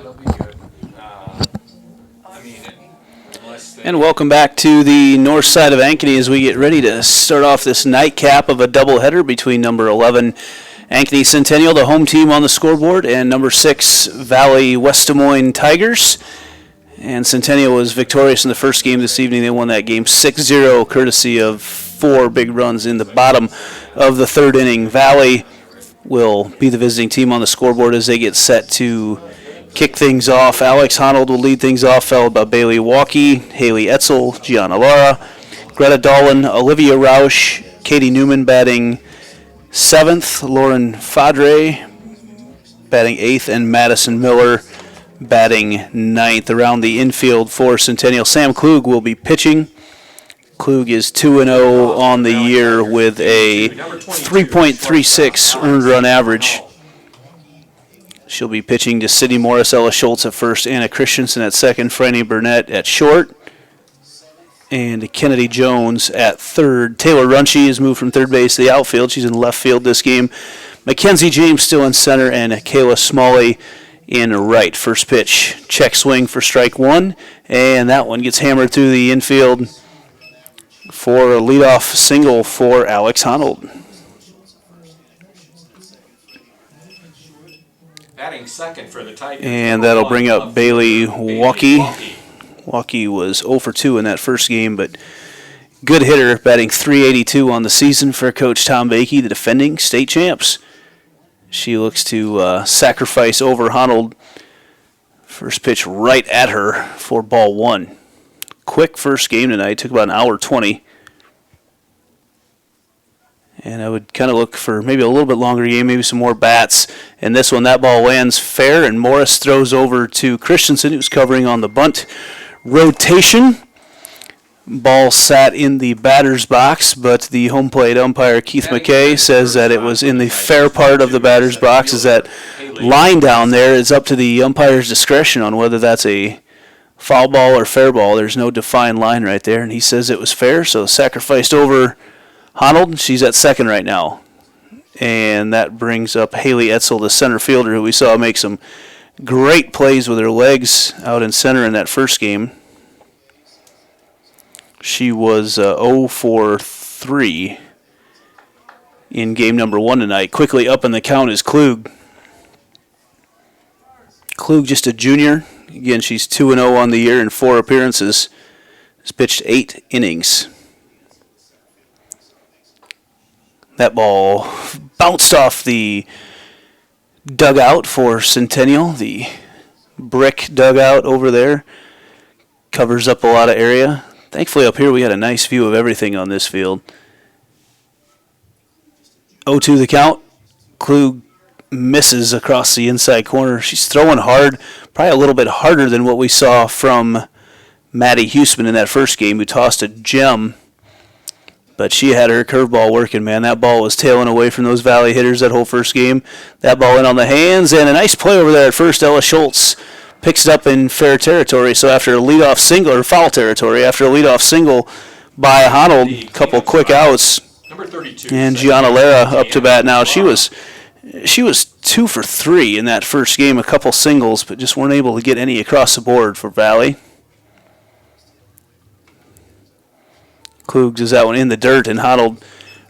they'll be good. And welcome back to the north side of Ankeny as we get ready to start off this nightcap of a doubleheader between number 11 Ankeny Centennial, the home team on the scoreboard, and number 6 Valley West Des Moines Tigers. And Centennial was victorious in the first game this evening. They won that game 6-0, courtesy of 4 big runs in the bottom of the third inning. Valley will be the visiting team on the scoreboard as they get set to kick things off. Alex Honnold will lead things off, followed by Bailey Walkie, Haley Etzel, Gianna Lara, Greta Dolan, Olivia Rausch, Katie Newman batting 7th, Lauren Fadre batting 8th, and Madison Miller batting 9th. Around the infield for Centennial, Sam Klug will be pitching. Klug is 2-0 on the year with a 3.36 earned run average. She'll be pitching to Sydney Morris, Ella Schultz at first, Anna Christensen at second, Franny Burnett at short, and Kennedy Jones at third. Taylor Runchie has moved from third base to the outfield. She's in left field this game. Mackenzie James still in center, and Kayla Smalley in right. First pitch, check swing for strike one, and that one gets hammered through the infield for a leadoff single for Alex Honnold. Batting second for the Tigers. And that'll bring up Bailey Walkie. Walkie was 0 for 2 in that first game, but good hitter, batting .382 on the season for Coach Tom Bakey, the defending state champs. She looks to sacrifice over Honnold. First pitch right at her for ball one. Quick first game tonight, took about an hour 20. And I would kind of look for maybe a little bit longer game, maybe some more bats. And this one, that ball lands fair, and Morris throws over to Christensen, who's covering on the bunt rotation. Ball sat in the batter's box, but the home plate umpire, Keith McKay, says that it was in the fair part of the batter's box. As that line down there is up to the umpire's discretion on whether that's a foul ball or fair ball. There's no defined line right there, and he says it was fair, so sacrificed over Honnold. She's at second right now. And that brings up Haley Etzel, the center fielder, who we saw make some great plays with her legs out in center in that first game. She was 0 for 3 in game number 1 tonight. Quickly up in the count is Klug. Klug, just a junior. Again, she's 2-0 on the year in 4 appearances. Has pitched 8 innings. That ball bounced off the dugout for Centennial, the brick dugout over there. Covers up a lot of area. Thankfully up here we had a nice view of everything on this field. 0-2 the count. Klug misses across the inside corner. She's throwing hard, probably a little bit harder than what we saw from Maddie Huseman in that first game, who tossed a gem. But she had her curveball working, man. That ball was tailing away from those Valley hitters that whole first game. That ball in on the hands, and a nice play over there at first. Ella Schultz picks it up in fair territory. So after a leadoff single, or foul territory, after a leadoff single by Honnold, a couple quick outs, Number 32, and Gianna Lara up to bat now. She was 2 for 3 in that first game, a couple singles, but just weren't able to get any across the board for Valley. Klug does that one in the dirt, and Honnold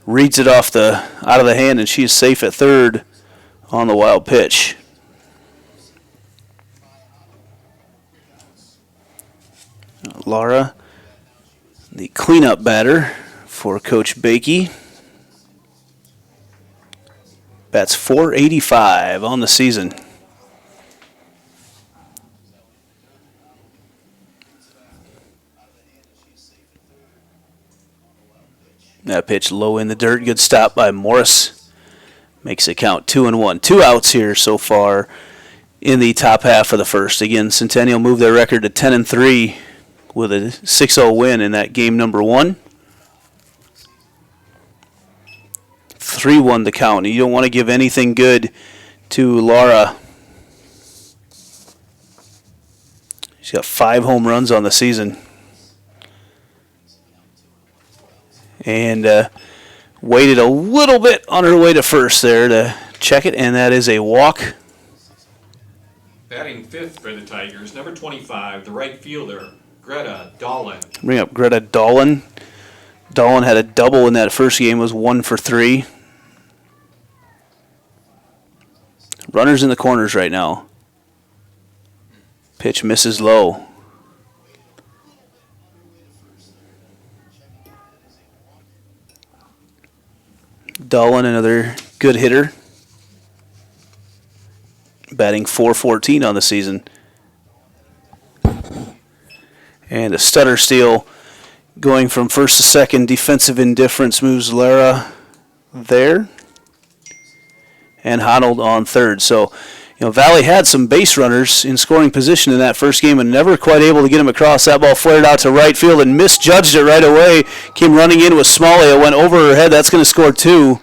reads it out of the hand, and she's safe at third on the wild pitch. Laura, the cleanup batter for Coach Bakey. Bats .485 on the season. That pitch low in the dirt. Good stop by Morris. Makes it count 2-1. 2 outs here so far in the top half of the first. Again, Centennial moved their record to 10-3 with a 6-0 win in that game number 1. 3-1 the count. You don't want to give anything good to Laura. She's got 5 home runs on the season. And waited a little bit on her way to first there to check it, and that is a walk. Batting fifth for the Tigers, number 25, the right fielder, Greta Dolan. Bring up Greta Dolan. Dolan had a double in that first game, was 1 for 3. Runners in the corners right now. Pitch misses low. Dolan, another good hitter. Batting .414 on the season. And a stutter steal going from first to second. Defensive indifference moves Lara there. And Honnold on third. So, Valley had some base runners in scoring position in that first game and never quite able to get him across. That ball flared out to right field and misjudged it right away. Came running in with Smalley. It went over her head. That's going to score 2.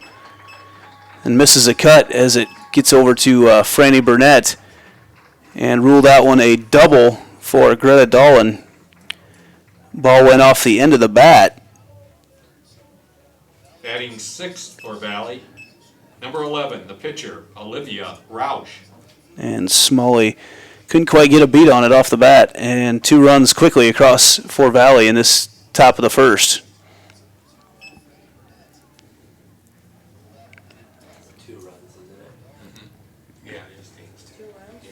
And misses a cut as it gets over to Franny Burnett. And ruled that one a double for Greta Dolan. Ball went off the end of the bat. Batting sixth for Valley, number 11, the pitcher, Olivia Roush. And Smalley couldn't quite get a beat on it off the bat. And 2 runs quickly across for Valley in this top of the first. 2 runs, isn't it? Yeah, it is Kings. 2 runs? Yeah.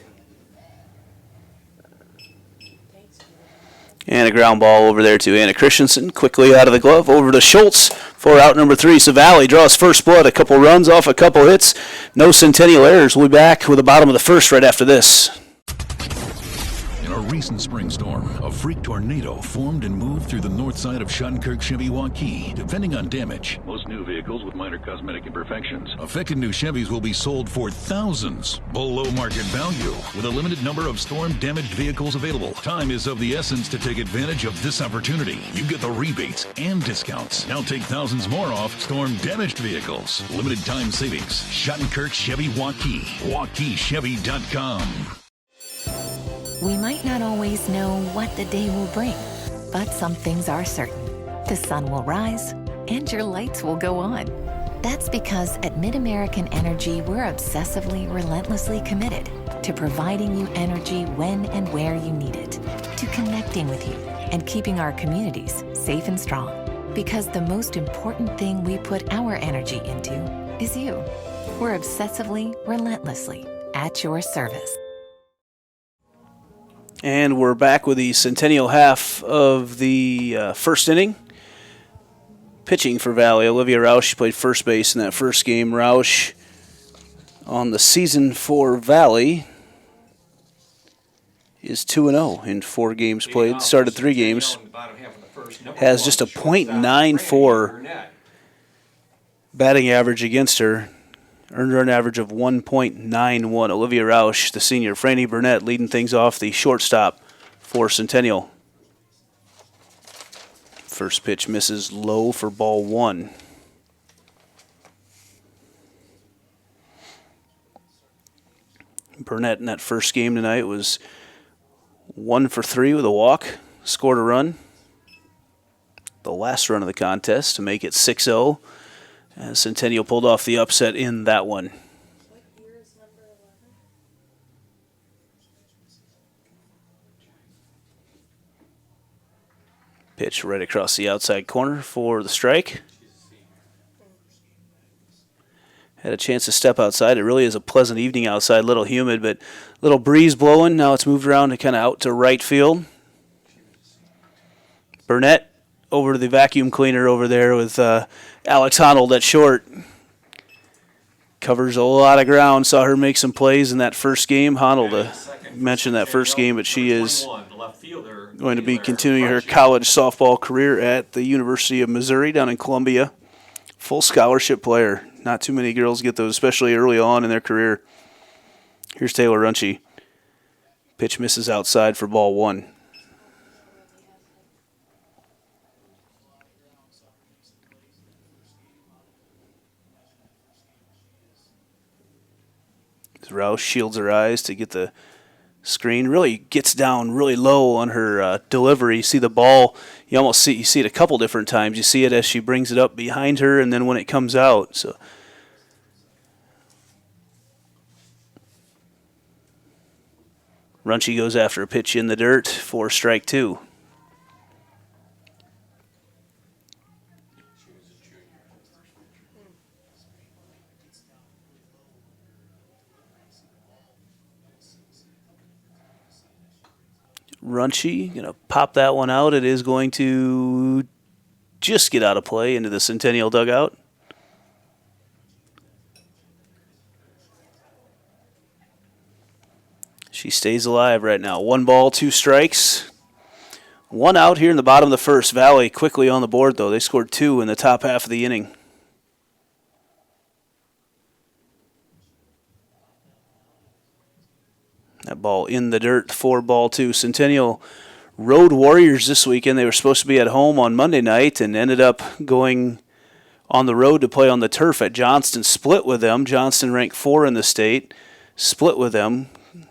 And a ground ball over there to Anna Christensen. Quickly out of the glove over to Schultz for out number 3. So Valley draws first blood. A couple runs off a couple hits. No Centennial errors. We'll be back with the bottom of the first right after this. In a recent spring storm, a freak tornado formed and moved through the north side of Schottenkirk Chevy Waukee. Depending on damage, most new vehicles with minor cosmetic imperfections. Affected new Chevys will be sold for thousands below market value with a limited number of storm-damaged vehicles available. Time is of the essence to take advantage of this opportunity. You get the rebates and discounts. Now take thousands more off storm-damaged vehicles. Limited time savings. Schottenkirk Chevy Waukee. WaukeeChevy.com. We might not always know what the day will bring, but some things are certain. The sun will rise and your lights will go on. That's because at MidAmerican Energy, we're obsessively, relentlessly committed to providing you energy when and where you need it, to connecting with you and keeping our communities safe and strong. Because the most important thing we put our energy into is you. We're obsessively, relentlessly at your service. And we're back with the Centennial half of the first inning. Pitching for Valley, Olivia Roush played first base in that first game. Roush on the season for Valley is 2-0 in 4 games played. Started 3 games. Has just a .94 batting average against her. Earned run average of 1.91. Olivia Roush, the senior. Franny Burnett leading things off, the shortstop for Centennial. First pitch misses low for ball 1. Burnett in that first game tonight was 1 for 3 with a walk. Scored a run. The last run of the contest to make it 6-0. As Centennial pulled off the upset in that one. What year is number 11? Pitch right across the outside corner for the strike. Had a chance to step outside. It really is a pleasant evening outside. A little humid, but little breeze blowing. Now it's moved around to kind of out to right field. Burnett over to the vacuum cleaner over there with Alex Honnold at short. Covers a lot of ground. Saw her make some plays in that first game. Honnold mentioned that first game, but she is going to be continuing her college softball career at the University of Missouri down in Columbia. Full scholarship player. Not too many girls get those, especially early on in their career. Here's Taylor Runchie. Pitch misses outside for ball 1. Roush shields her eyes to get the screen. Really gets down really low on her delivery. You see the ball. You see it a couple different times. You see it as she brings it up behind her, and then when it comes out. So Runchie goes after a pitch in the dirt for strike 2. Runchie going to pop that one out. It is going to just get out of play into the Centennial dugout. She stays alive right now. 1 ball, 2 strikes. 1 out here in the bottom of the first. Valley quickly on the board, though. They scored 2 in the top half of the inning. That ball in the dirt, 4-2. Centennial Road Warriors this weekend. They were supposed to be at home on Monday night and ended up going on the road to play on the turf at Johnston. Split with them. Johnston ranked 4 in the state. Split with them.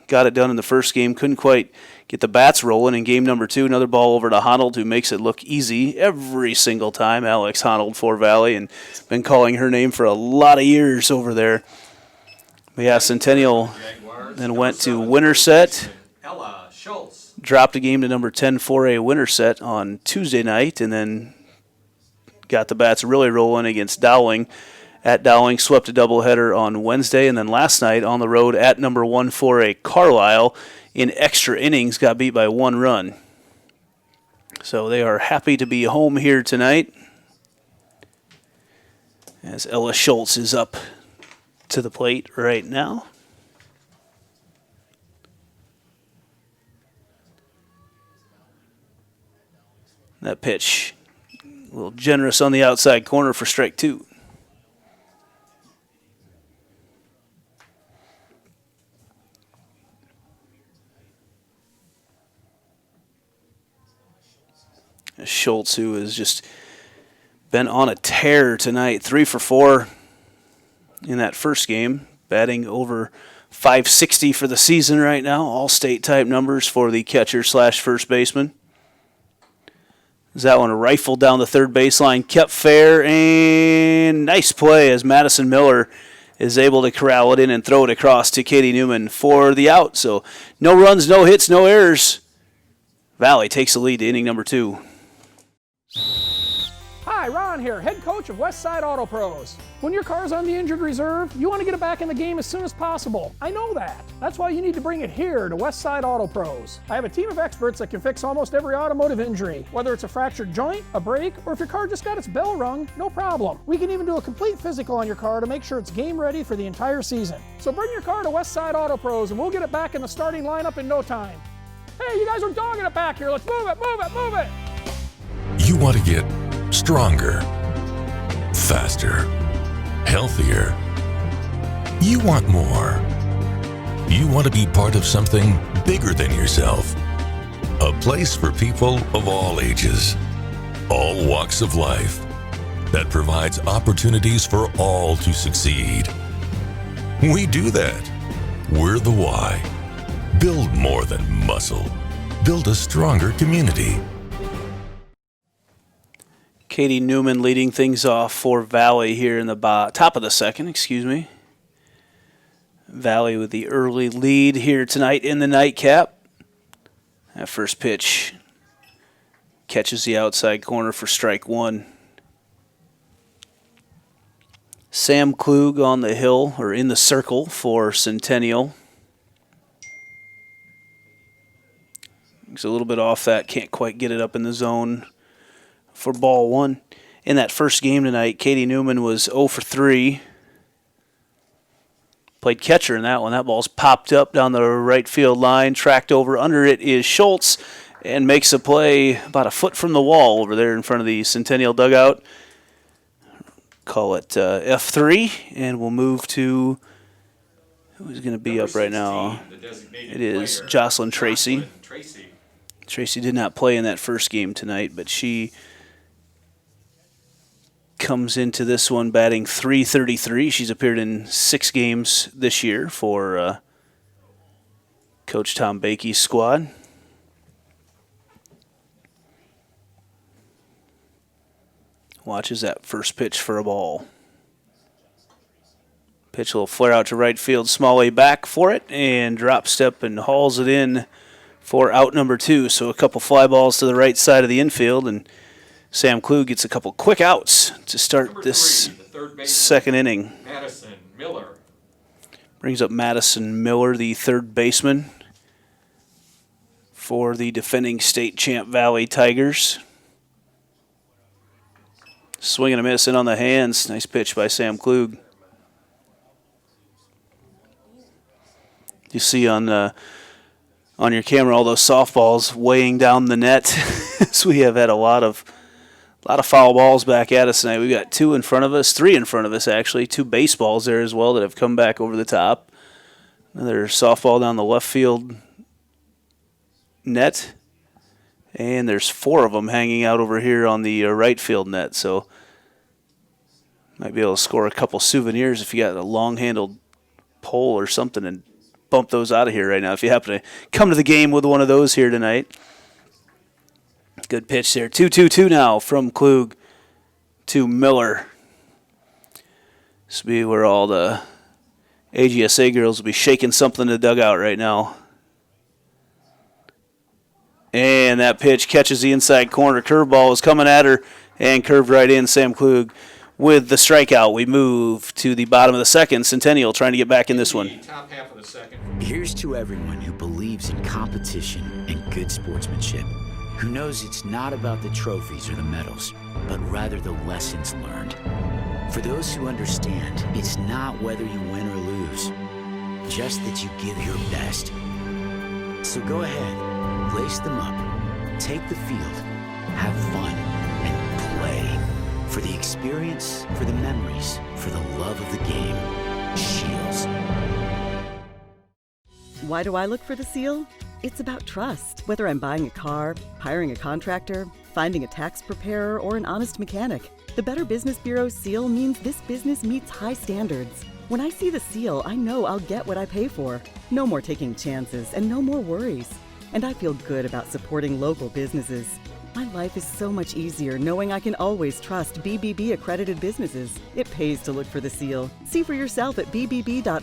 Got it done in the first game. Couldn't quite get the bats rolling in game number 2. Another ball over to Honold, who makes it look easy every single time. Alex Honold for Valley, and been calling her name for a lot of years over there. But yeah, Centennial then went to Winterset. Ella Schultz. Dropped a game to number 10 4A Winterset on Tuesday night, and then got the bats really rolling against Dowling. At Dowling, swept a doubleheader on Wednesday, and then last night on the road at number 1 4A Carlisle in extra innings, got beat by 1 run. So they are happy to be home here tonight, as Ella Schultz is up to the plate right now. That pitch, a little generous on the outside corner for strike 2. Schultz, who has just been on a tear tonight, 3 for 4 in that first game, batting over .560 for the season right now. All state type numbers for the catcher / first baseman. As that one rifled down the third baseline, kept fair, and nice play as Madison Miller is able to corral it in and throw it across to Katie Newman for the out. So no runs, no hits, no errors. Valley takes the lead to inning number 2. Hi, Ron here, head coach of Westside Auto Pros. When your car's on the injured reserve, you want to get it back in the game as soon as possible. I know that. That's why you need to bring it here to Westside Auto Pros. I have a team of experts that can fix almost every automotive injury. Whether it's a fractured joint, a brake, or if your car just got its bell rung, no problem. We can even do a complete physical on your car to make sure it's game ready for the entire season. So bring your car to Westside Auto Pros and we'll get it back in the starting lineup in no time. Hey, you guys are dogging it back here. Let's move it, move it, move it. You want to get stronger, faster, healthier. You want more. You want to be part of something bigger than yourself. A place for people of all ages, all walks of life, that provides opportunities for all to succeed. We do that. We're the why. Build more than muscle. Build a stronger community. Katie Newman leading things off for Valley here in the top of the second, Valley with the early lead here tonight in the nightcap. That first pitch catches the outside corner for strike 1. Sam Klug on the hill, or in the circle for Centennial. He's a little bit off that, can't quite get it up in the zone for ball 1. In that first game tonight, Katie Newman was 0 for 3. Played catcher in that one. That ball's popped up down the right field line, tracked over. Under it is Schultz, and makes a play about a foot from the wall over there in front of the Centennial dugout. Call it F3, and we'll move to who's going to be up right now. It is Jocelyn Tracy. Tracy did not play in that first game tonight, but she comes into this one batting .333. She's appeared in 6 games this year for Coach Tom Bakey's squad. Watches that first pitch for a ball. Pitch will flare out to right field. Smalley back for it and drop step and hauls it in for out number 2. So a couple fly balls to the right side of the infield, and Sam Klug gets a couple quick outs to start Number this 3, the third baseman, second inning. Madison Miller. Brings up Madison Miller, the third baseman for the defending state champ Valley Tigers. Swing and a miss in on the hands. Nice pitch by Sam Klug. You see on your camera all those softballs weighing down the net. So we have had a lot of foul balls back at us tonight. We've got 2 in front of us, 3 in front of us actually, 2 baseballs there as well that have come back over the top. Another softball down the left field net. And there's 4 of them hanging out over here on the right field net. So might be able to score a couple souvenirs if you got a long-handled pole or something and bump those out of here right now if you happen to come to the game with one of those here tonight. Good pitch there. 2-2-2 now from Klug to Miller. This will be where all the AGSA girls will be shaking something in the dugout right now. And that pitch catches the inside corner. Curveball is coming at her and curved right in. Sam Klug with the strikeout. We move to the bottom of the second. Centennial trying to get back in this one. Top half of the second. Here's to everyone who believes in competition and good sportsmanship, who knows it's not about the trophies or the medals, but rather the lessons learned. For those who understand, it's not whether you win or lose, just that you give your best. So go ahead, lace them up, take the field, have fun, and play. For the experience, for the memories, for the love of the game. Shields. Why do I look for the seal? It's about trust. Whether I'm buying a car, hiring a contractor, finding a tax preparer, or an honest mechanic, the Better Business Bureau's seal means this business meets high standards. When I see the seal, I know I'll get what I pay for. No more taking chances and no more worries. And I feel good about supporting local businesses. My life is so much easier knowing I can always trust BBB accredited businesses. It pays to look for the seal. See for yourself at bbb.org/Iowa.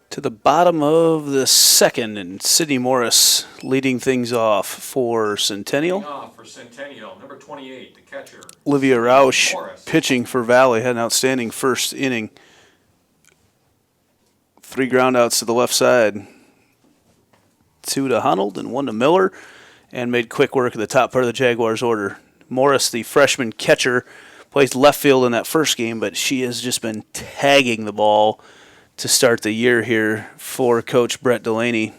To the bottom of the second, and Sydney Morris leading things off for Centennial. Off for Centennial, number 28, the catcher. Olivia Rausch Morris. pitching for Valley, had an outstanding first inning. 3 groundouts to the left side. 2 to Hunold and 1 to Miller, and made quick work of the top part of the Jaguars' order. Morris, the freshman catcher, plays left field in that first game, but she has just been tagging the ball to start the year here for Coach Brett Delaney.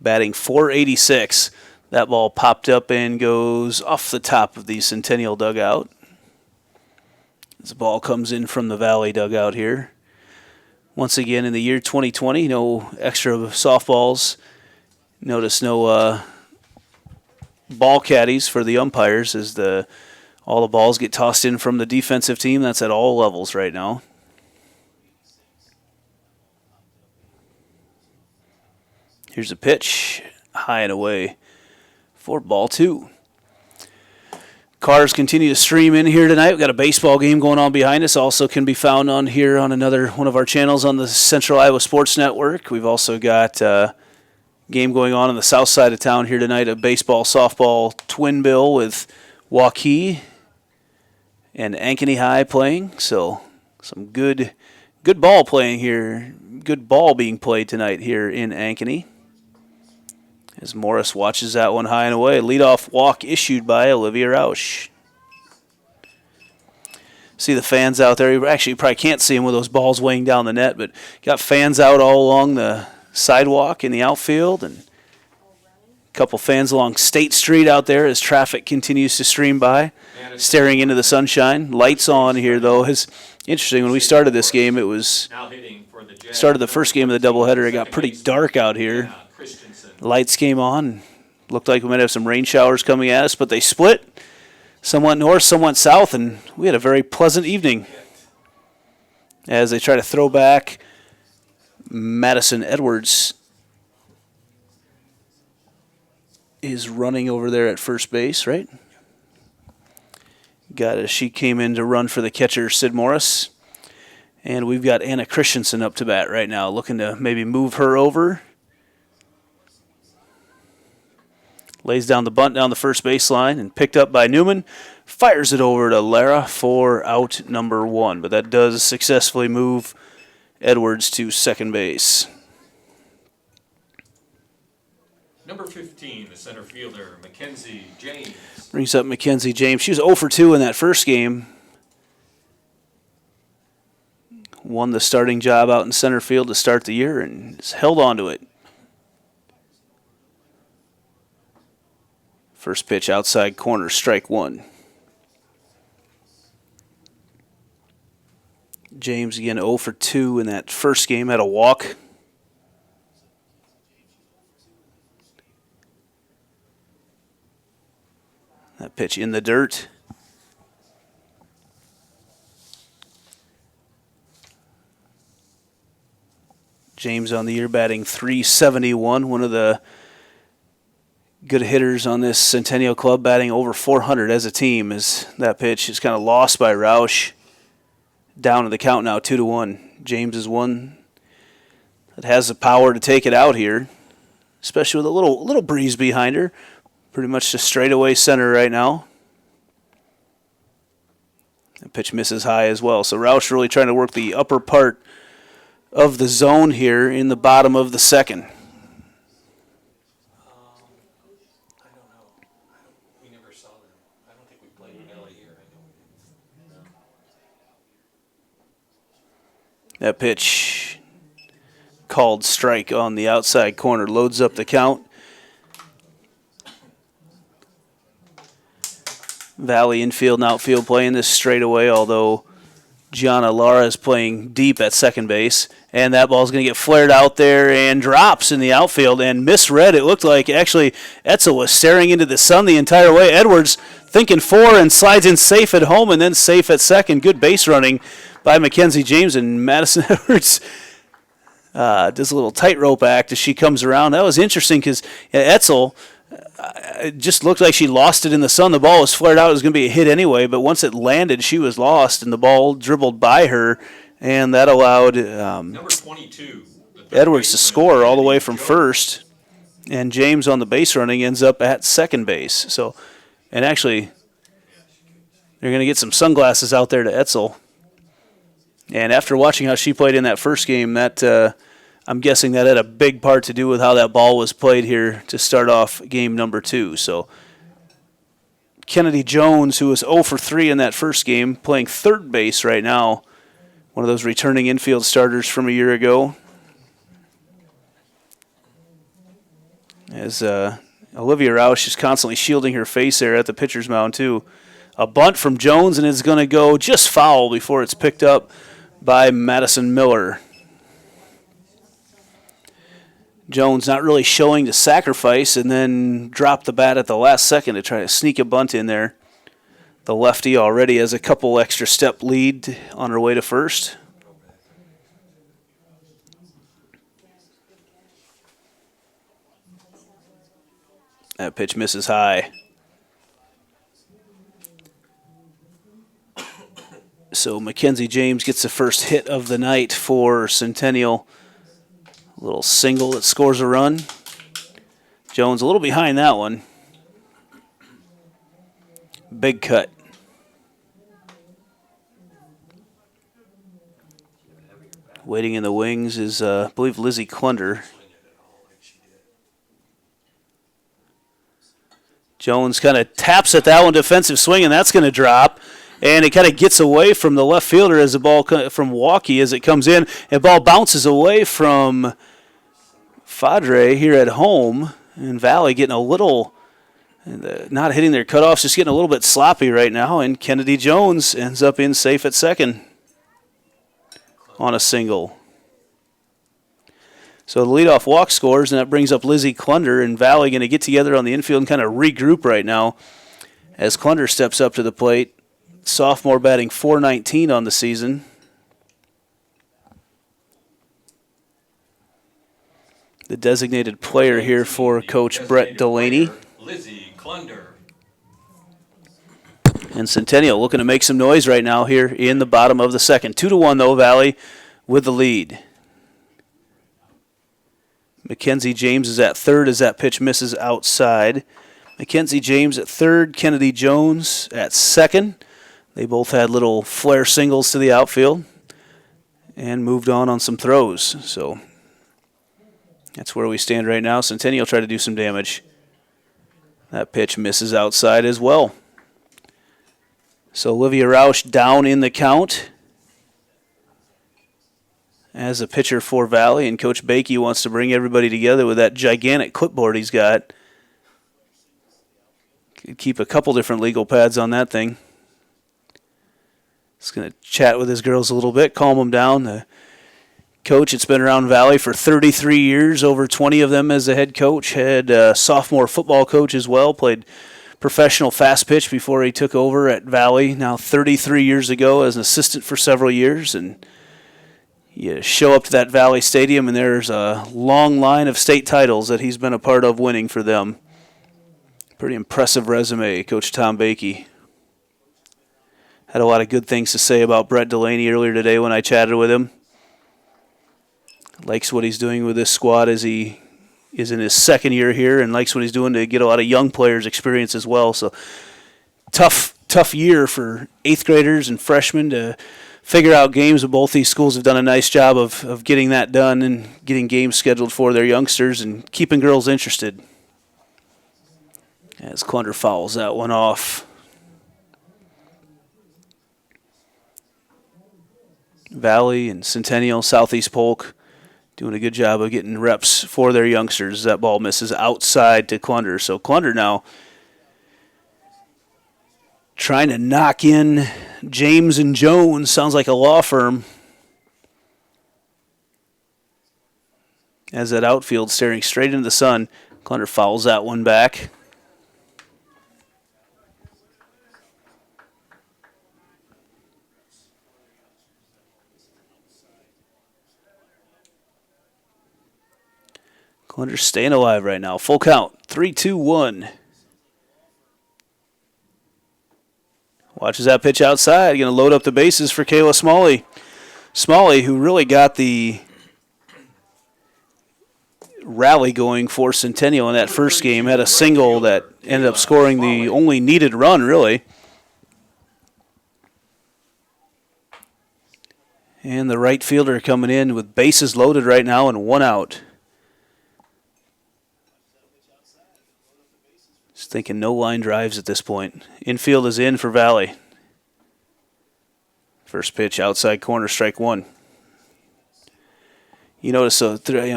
Batting .486. That ball popped up and goes off the top of the Centennial dugout. As the ball comes in from the Valley dugout here. Once again, in the year 2020, no extra softballs. Notice no ball caddies for the umpires as all the balls get tossed in from the defensive team. That's at all levels right now. Here's a pitch, high and away for ball 2. Cars continue to stream in here tonight. We've got a baseball game going on behind us. Also can be found on here on another one of our channels on the Central Iowa Sports Network. We've also got a game going on the south side of town here tonight, a baseball-softball twin bill with Waukee and Ankeny High playing. So some good ball playing here. Good ball being played tonight here in Ankeny. As Morris watches that one high and away. Leadoff walk issued by Olivia Rausch. See the fans out there. You probably can't see them with those balls weighing down the net, but got fans out all along the sidewalk in the outfield, and a couple fans along State Street out there as traffic continues to stream by, staring into the sunshine. Lights on here, though. It's interesting. When we started this game, it was started the first game of the doubleheader. It got pretty dark out here. Lights came on. Looked like we might have some rain showers coming at us, but they split. Some went north, some went south, and we had a very pleasant evening. As they try to throw back, Madison Edwards is running over there at first base, right? She came in to run for the catcher, Sid Morris. And we've got Anna Christensen up to bat right now, looking to maybe move her over. Lays down the bunt down the first baseline and picked up by Newman. Fires it over to Lara for out number 1. But that does successfully move Edwards to second base. Number 15, the center fielder, Mackenzie James. Brings up Mackenzie James. She was 0 for 2 in that first game. Won the starting job out in center field to start the year and has held on to it. First pitch outside corner, strike 1. James again 0 for 2 in that first game, had a walk. That pitch in the dirt. James on the year batting .371, one of the good hitters on this Centennial club, batting over .400 as a team. As that pitch is kind of lost by Roush. Down to the count now, 2-1. James is one that has the power to take it out here, especially with a little breeze behind her. Pretty much just straightaway center right now. The pitch misses high as well. So Roush really trying to work the upper part of the zone here in the bottom of the second. I don't know. We never saw them. I don't think we played in LA here. That pitch called strike on the outside corner. Loads up the count. Valley infield and outfield playing this straight away, although Gianna Lara is playing deep at second base. And that ball's going to get flared out there and drops in the outfield and misread. It looked like actually Etzel was staring into the sun the entire way. Edwards thinking 4 and slides in safe at home and then safe at second. Good base running by Mackenzie James, and Madison Edwards does a little tightrope act as she comes around. That was interesting because Etzel it just looked like she lost it in the sun. The ball was flared out. It was going to be a hit anyway, but once it landed, she was lost, and the ball dribbled by her, and that allowed Number 22, Edwards to score all the way from first, and James on the base running ends up at second base. So, and actually, they're going to get some sunglasses out there to Etzel. And after watching how she played in that first game, that I'm guessing that had a big part to do with how that ball was played here to start off game number 2. So Kennedy Jones, who was 0 for 3 in that first game, playing third base right now, one of those returning infield starters from a year ago. As Olivia Roush is constantly shielding her face there at the pitcher's mound too. A bunt from Jones, and it's going to go just foul before it's picked up by Madison Miller. Jones not really showing the sacrifice and then dropped the bat at the last second to try to sneak a bunt in there. The lefty already has a couple extra step lead on her way to first. That pitch misses high. So Mackenzie James gets the first hit of the night for Centennial. A little single that scores a run. Jones a little behind that one. Big cut. Waiting in the wings is, I believe, Lizzie Klunder. Jones kind of taps at that one, defensive swing, and that's going to drop. And it kind of gets away from the left fielder as the ball from Walkie as it comes in. The ball bounces away from Fadre here at home. And Valley getting a little, not hitting their cutoffs, just getting a little bit sloppy right now. And Kennedy Jones ends up in safe at second on a single. So the leadoff walk scores, and that brings up Lizzie Klunder. And Valley going to get together on the infield and kind of regroup right now as Klunder steps up to the plate. Sophomore batting .419 on the season. The designated player here for Coach Brett Delaney. Lizzie Klunder. And Centennial looking to make some noise right now here in the bottom of the second. 2-1 though, Valley with the lead. Mackenzie James is at third as that pitch misses outside. Mackenzie James at third, Kennedy Jones at second. They both had little flare singles to the outfield and moved on some throws. So that's where we stand right now. Centennial tried to do some damage. That pitch misses outside as well. So Olivia Roush down in the count as a pitcher for Valley, and Coach Bakey wants to bring everybody together with that gigantic clipboard he's got. Could keep a couple different legal pads on that thing. He's going to chat with his girls a little bit, calm them down. The coach that's been around Valley for 33 years, over 20 of them as a head coach, had a sophomore football coach as well, played professional fast pitch before he took over at Valley, now 33 years ago as an assistant for several years. And you show up to that Valley Stadium, and there's a long line of state titles that he's been a part of winning for them. Pretty impressive resume, Coach Tom Bakey. Had a lot of good things to say about Brett Delaney earlier today when I chatted with him. Likes what he's doing with this squad as he is in his second year here, and likes what he's doing to get a lot of young players experience as well. So tough year for 8th graders and freshmen to figure out games. Both these schools have done a nice job of getting that done and getting games scheduled for their youngsters and keeping girls interested. As Clunder fouls that one off. Valley and Centennial, Southeast Polk doing a good job of getting reps for their youngsters. That ball misses outside to Clunder. So Clunder now trying to knock in James and Jones. Sounds like a law firm. As that outfield staring straight into the sun. Clunder fouls that one back. Clunder's staying alive right now. Full count. 3-2-1. Watches that pitch outside. Going to load up the bases for Kayla Smalley. Smalley, who really got the rally going for Centennial in that first game, had a single that ended up scoring the only needed run, really. And the right fielder coming in with bases loaded right now and one out. Just thinking no line drives at this point. Infield is in for Valley. First pitch outside corner, strike one. You notice,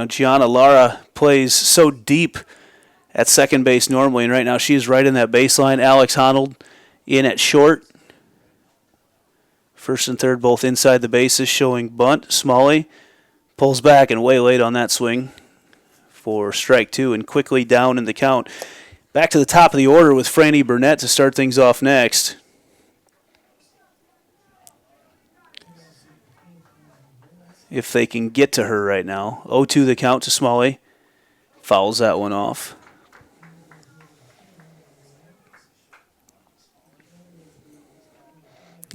Gianna Lara plays so deep at second base normally, and right now she is right in that baseline. Alex Honnold in at short. First and third both inside the bases, showing bunt. Smalley pulls back and way late on that swing for strike two, and quickly down in the count. Back to the top of the order with Franny Burnett to start things off next. If they can get to her right now. 0-2 the count to Smalley. Fouls that one off.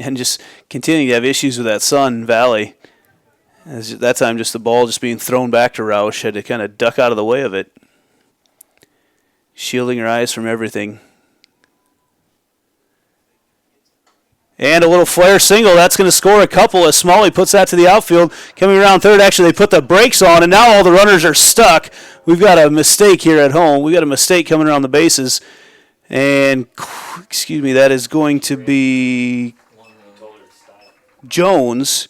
And just continuing to have issues with that sun, Valley. As that time just the ball just being thrown back to Roush. Had to kind of duck out of the way of it. Shielding her eyes from everything. And a little flare single. That's going to score a couple as Smalley puts that to the outfield. Coming around third, actually, they put the brakes on, and now all the runners are stuck. We've got a mistake here at home. We've got a mistake coming around the bases. And, that is going to be Jones.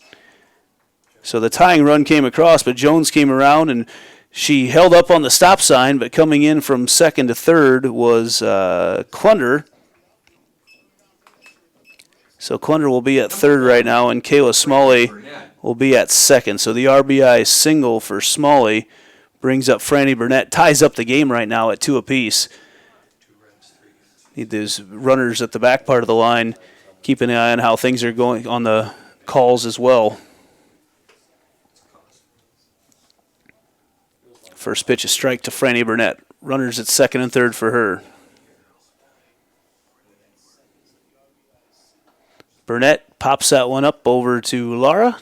So the tying run came across, but Jones came around, and she held up on the stop sign, but coming in from second to third was Clunder. So Clunder will be at third right now, and Kayla Smalley will be at second. So the RBI single for Smalley brings up Franny Burnett, ties up the game right now at 2 apiece. Need those runners at the back part of the line, keep an eye on how things are going on the calls as well. First pitch, a strike to Franny Burnett. Runners at second and third for her. Burnett pops that one up over to Lara.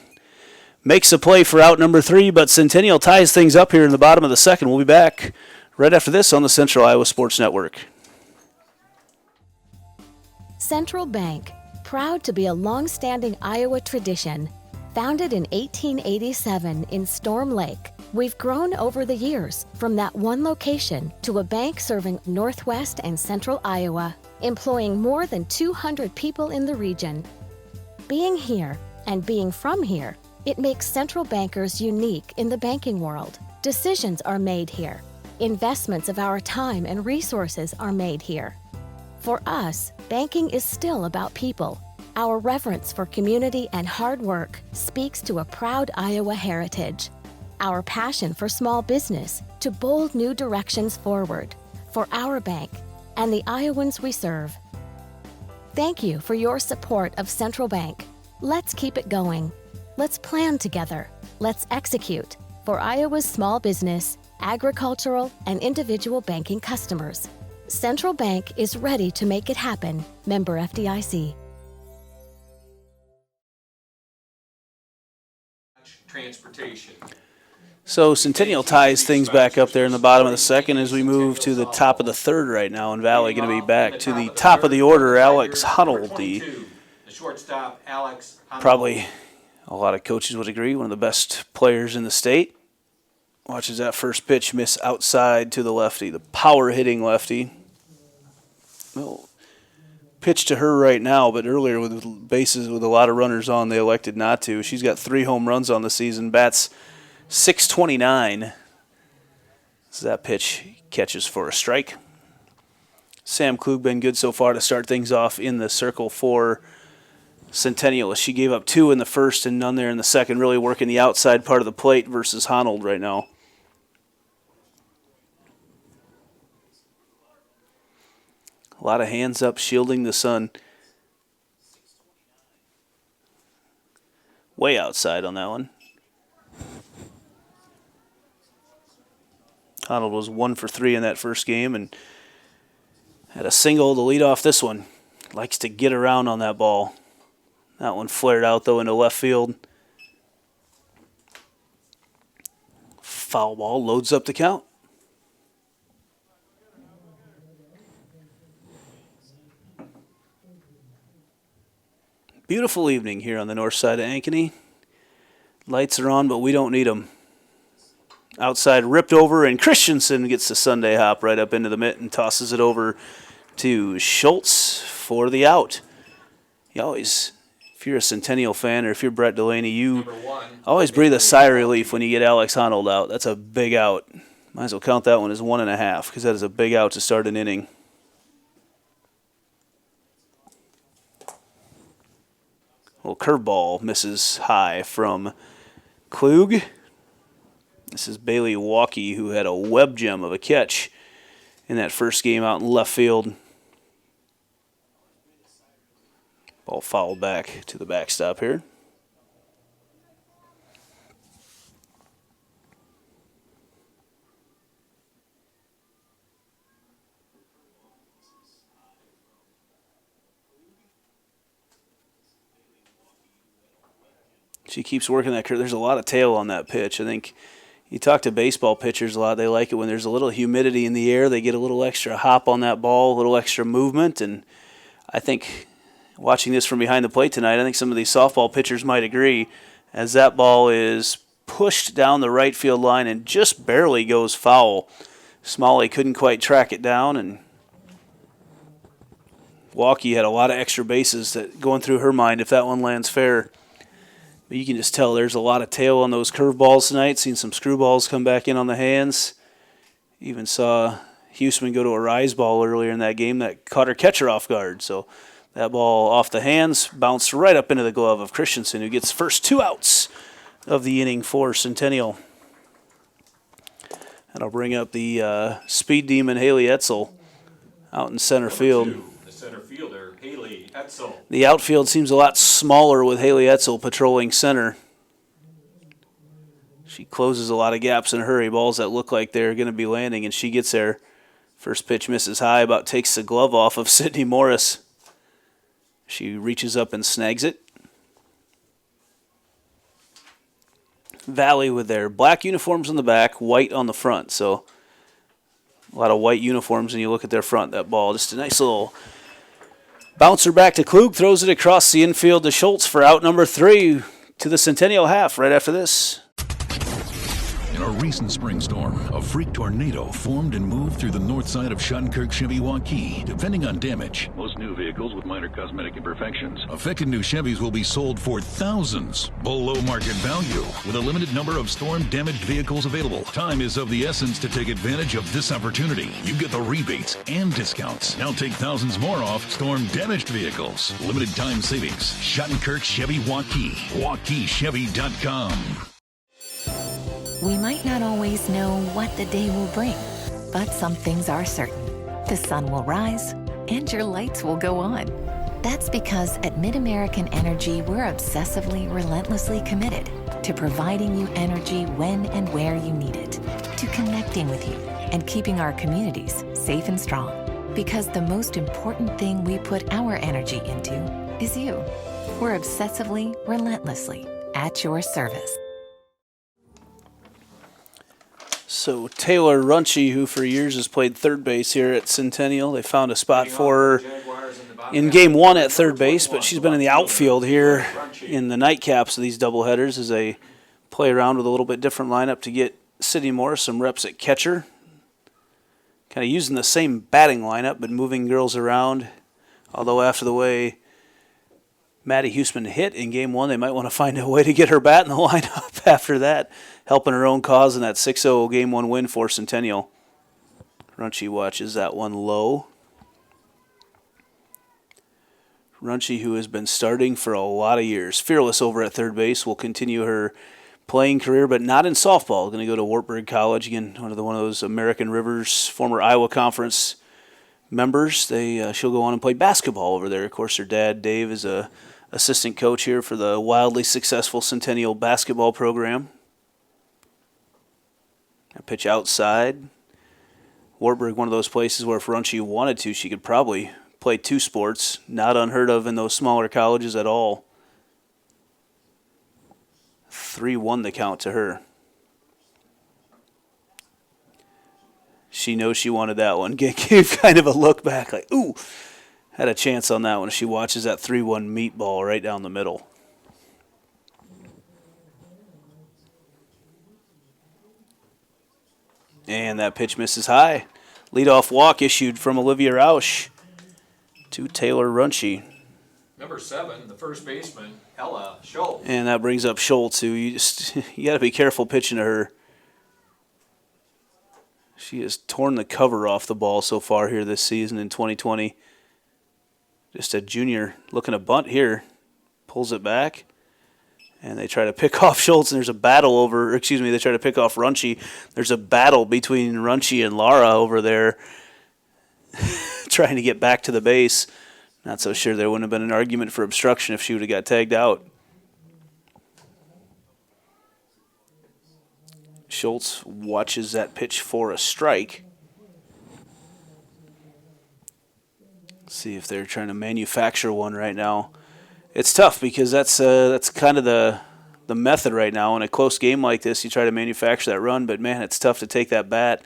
Makes a play for out number 3, but Centennial ties things up here in the bottom of the second. We'll be back right after this on the Central Iowa Sports Network. Central Bank, proud to be a long-standing Iowa tradition. Founded in 1887 in Storm Lake, we've grown over the years from that one location to a bank serving Northwest and Central Iowa, employing more than 200 people in the region. Being here and being from here, it makes Central Bankers unique in the banking world. Decisions are made here. Investments of our time and resources are made here. For us, banking is still about people. Our reverence for community and hard work speaks to a proud Iowa heritage. Our passion for small business to bold new directions forward for our bank and the Iowans we serve. Thank you for your support of Central Bank. Let's keep it going. Let's plan together. Let's execute for Iowa's small business, agricultural, and individual banking customers. Central Bank is ready to make it happen. Member FDIC. Transportation. So Centennial ties things back up there in the bottom of the second as we move to the top of the third right now. And Valley going to be back to the top of the order. Alex Huddle, The shortstop, Alex Huddle. Probably a lot of coaches would agree, one of the best players in the state. Watches that first pitch miss outside to the lefty, the power-hitting lefty. Well, pitch to her right now, but earlier with bases with a lot of runners on, they elected not to. She's got 3 home runs on the season, bats .629. So that pitch catches for a strike. Sam Klug been good so far to start things off in the circle for Centennial. She gave up 2 in the first and none there in the second, really working the outside part of the plate versus Honold right now. A lot of hands up shielding the sun. Way outside on that one. Honold was 1 for 3 in that first game and had a single to lead off this one. Likes to get around on that ball. That one flared out, though, into left field. Foul ball loads up the count. Beautiful evening here on the north side of Ankeny. Lights are on, but we don't need them. Outside ripped over, and Christensen gets the Sunday hop right up into the mitt and tosses it over to Schultz for the out. You always, if you're a Centennial fan or if you're Brett Delaney, you always breathe a sigh of relief when you get Alex Honold out. That's a big out. Might as well count that one as 1.5 because that is a big out to start an inning. Well, curveball misses high from Klug. This is Bailey Walkie, who had a web gem of a catch in that first game out in left field. Ball fouled back to the backstop here. She keeps working that curve. There's a lot of tail on that pitch. I think you talk to baseball pitchers a lot. They like it when there's a little humidity in the air. They get a little extra hop on that ball, a little extra movement. And I think watching this from behind the plate tonight, I think some of these softball pitchers might agree as that ball is pushed down the right field line and just barely goes foul. Smalley couldn't quite track it down, and Walkie had a lot of extra bases that going through her mind if that one lands fair. But you can just tell there's a lot of tail on those curveballs tonight. Seen some screwballs come back in on the hands. Even saw Huseman go to a rise ball earlier in that game that caught her catcher off guard. So that ball off the hands bounced right up into the glove of Christensen, who gets first 2 outs of the inning for Centennial. That'll bring up the speed demon Haley Etzel out in center field. The center fielder, Haley Etzel. The outfield seems a lot smaller with Haley Etzel patrolling center. She closes a lot of gaps in a hurry. Balls that look like they're going to be landing, and she gets there. First pitch misses high, about takes the glove off of Sydney Morris. She reaches up and snags it. Valley with their black uniforms on the back, white on the front. So a lot of white uniforms when you look at their front. That ball, just a nice little bouncer back to Klug, throws it across the infield to Schultz for out number 3 to the Centennial half right after this. In a recent spring storm, a freak tornado formed and moved through the north side of Schadenkerk Chevy Waukee. Depending on damage, most new vehicles with minor cosmetic imperfections. Affected new Chevys will be sold for thousands below market value with a limited number of storm-damaged vehicles available. Time is of the essence to take advantage of this opportunity. You get the rebates and discounts. Now take thousands more off storm-damaged vehicles. Limited time savings. Schadenkerk Chevy Waukee. WaukeeChevy.com. We might not always know what the day will bring, but some things are certain. The sun will rise and your lights will go on. That's because at MidAmerican Energy, we're obsessively, relentlessly committed to providing you energy when and where you need it, to connecting with you and keeping our communities safe and strong. Because the most important thing we put our energy into is you. We're obsessively, relentlessly at your service. So Taylor Runchie, who for years has played third base here at Centennial, they found a spot for her in Game 1 at third base, but she's been in the outfield here in the nightcaps of these doubleheaders as they play around with a little bit different lineup to get Sydney Morris some reps at catcher. Kind of using the same batting lineup, but moving girls around. Although after the way Maddie Huseman hit in Game 1, they might want to find a way to get her bat in the lineup after that, helping her own cause in that 6-0 Game 1 win for Centennial. Runchie watches that one low. Runchie, who has been starting for a lot of years, fearless over at third base, will continue her playing career, but not in softball. Going to go to Wartburg College, again, one of those American Rivers, former Iowa Conference members. She'll go on and play basketball over there. Of course, her dad, Dave, is a assistant coach here for the wildly successful Centennial basketball program. A pitch outside. Wartburg, one of those places where if Runchie wanted to, she could probably play 2 sports. Not unheard of in those smaller colleges at all. 3-1 the count to her. She knows she wanted that one. Gave kind of a look back like, ooh, had a chance on that one. She watches that 3-1 meatball right down the middle. And that pitch misses high. Leadoff walk issued from Olivia Rausch to Taylor Runchie. Number 7, the first baseman, Ella Schultz. And that brings up Schultz, who you got to be careful pitching to her. She has torn the cover off the ball so far here this season in 2020. Just a junior looking to bunt here. Pulls it back. And they try to pick off Schultz, and there's a battle they try to pick off Runchie. There's a battle between Runchie and Lara over there trying to get back to the base. Not so sure there wouldn't have been an argument for obstruction if she would have got tagged out. Schultz watches that pitch for a strike. See if they're trying to manufacture one right now. It's tough because that's kind of the method right now. In a close game like this, you try to manufacture that run, but man, it's tough to take that bat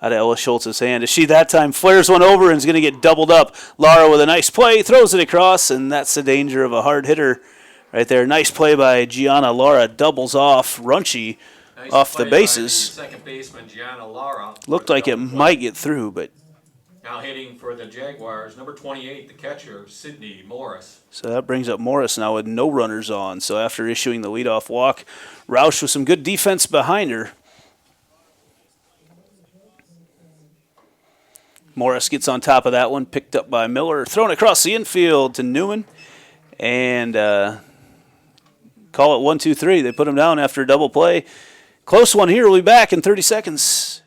out of Ella Schultz's hand. She that time flares one over and is going to get doubled up. Lara with a nice play, throws it across, and that's the danger of a hard hitter right there. Nice play by Gianna. Lara doubles off Runchie off the bases. Second baseman Gianna Lara. Looked like it might get through, but now hitting for the Jaguars, number 28, the catcher, Sydney Morris. So that brings up Morris now with no runners on. So after issuing the leadoff walk, Rausch with some good defense behind her. Morris gets on top of that one, picked up by Miller, thrown across the infield to Newman, and call it 1-2-3. They put him down after a double play. Close one here. We'll be back in 30 seconds.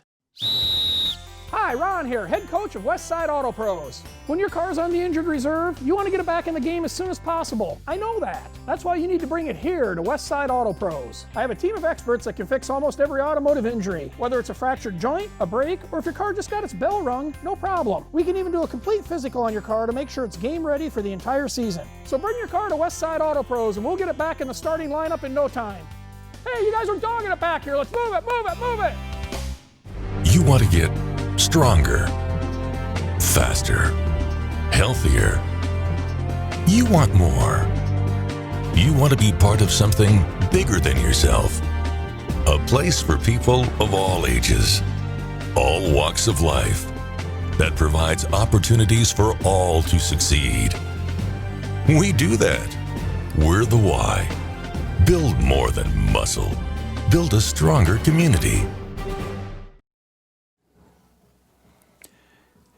Hi, Ron John here, head coach of Westside Auto Pros. When your car's on the injured reserve, you want to get it back in the game as soon as possible. I know that. That's why you need to bring it here to Westside Auto Pros. I have a team of experts that can fix almost every automotive injury. Whether it's a fractured joint, a brake, or if your car just got its bell rung, no problem. We can even do a complete physical on your car to make sure it's game ready for the entire season. So bring your car to Westside Auto Pros and we'll get it back in the starting lineup in no time. Hey, you guys are dogging it back here. Let's move it, move it, move it. You want to get stronger, faster, healthier. You want more. You want to be part of something bigger than yourself. A place for people of all ages, all walks of life, that provides opportunities for all to succeed. We do that. We're the why. Build more than muscle. Build a stronger community.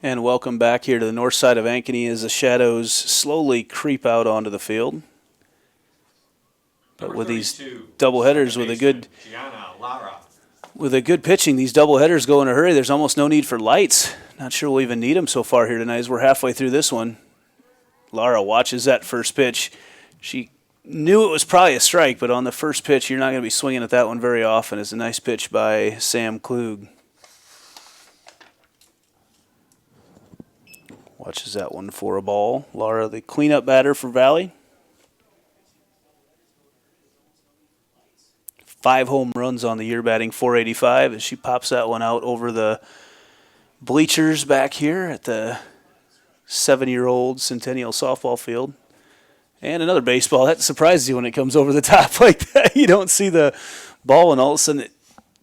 And welcome back here to the north side of Ankeny as the shadows slowly creep out onto the field. But with these doubleheaders, with a good pitching, these doubleheaders go in a hurry. There's almost no need for lights. Not sure we'll even need them so far here tonight as we're halfway through this one. Lara watches that first pitch. She knew it was probably a strike, but on the first pitch, you're not going to be swinging at that one very often. It's a nice pitch by Sam Klug. Watches that one for a ball. Lara, the cleanup batter for Valley. 5 home runs on the year, batting .485 as she pops that one out over the bleachers back here at the 7-year-old Centennial softball field. And another baseball. That surprises you when it comes over the top like that. You don't see the ball, and all of a sudden it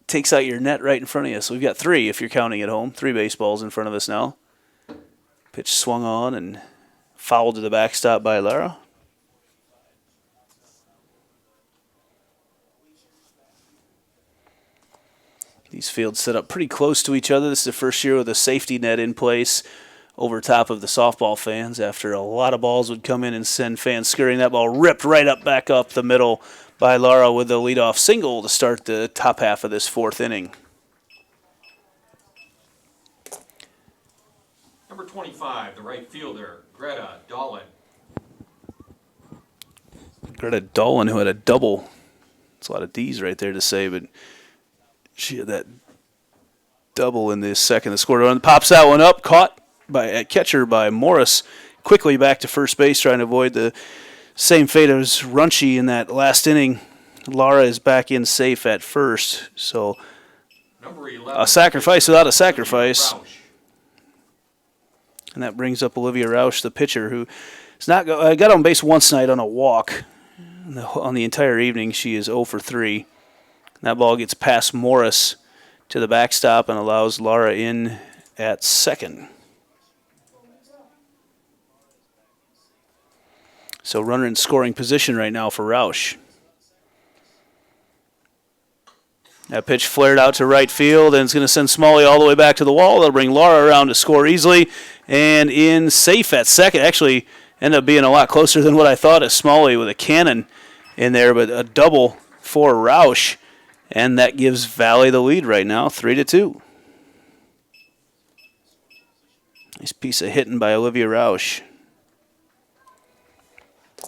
takes out your net right in front of you. So we've got 3, if you're counting at home, 3 baseballs in front of us now. Pitch swung on and fouled to the backstop by Lara. These fields set up pretty close to each other. This is the first year with a safety net in place over top of the softball fans after a lot of balls would come in and send fans scurrying. That ball ripped right up back up the middle by Lara with the leadoff single to start the top half of this 4th inning. Number 25, the right fielder, Greta Dolan. Greta Dolan, who had a double. It's a lot of D's right there to say, but she had that double in the second. The scored run. Pops that one up, caught by catcher by Morris. Quickly back to first base, trying to avoid the same fate as Runchie in that last inning. Lara is back in safe at first. So a sacrifice without a sacrifice. And that brings up Olivia Rausch, the pitcher, who has not got on base once tonight on a walk. On the entire evening, she is 0 for 3. That ball gets past Morris to the backstop and allows Lara in at second. So runner in scoring position right now for Rausch. That pitch flared out to right field, and it's going to send Smalley all the way back to the wall. That'll bring Lara around to score easily. And in safe at second. Actually ended up being a lot closer than what I thought as Smalley with a cannon in there, but a double for Rausch. And that gives Valley the lead right now, 3-2. Nice piece of hitting by Olivia Rausch.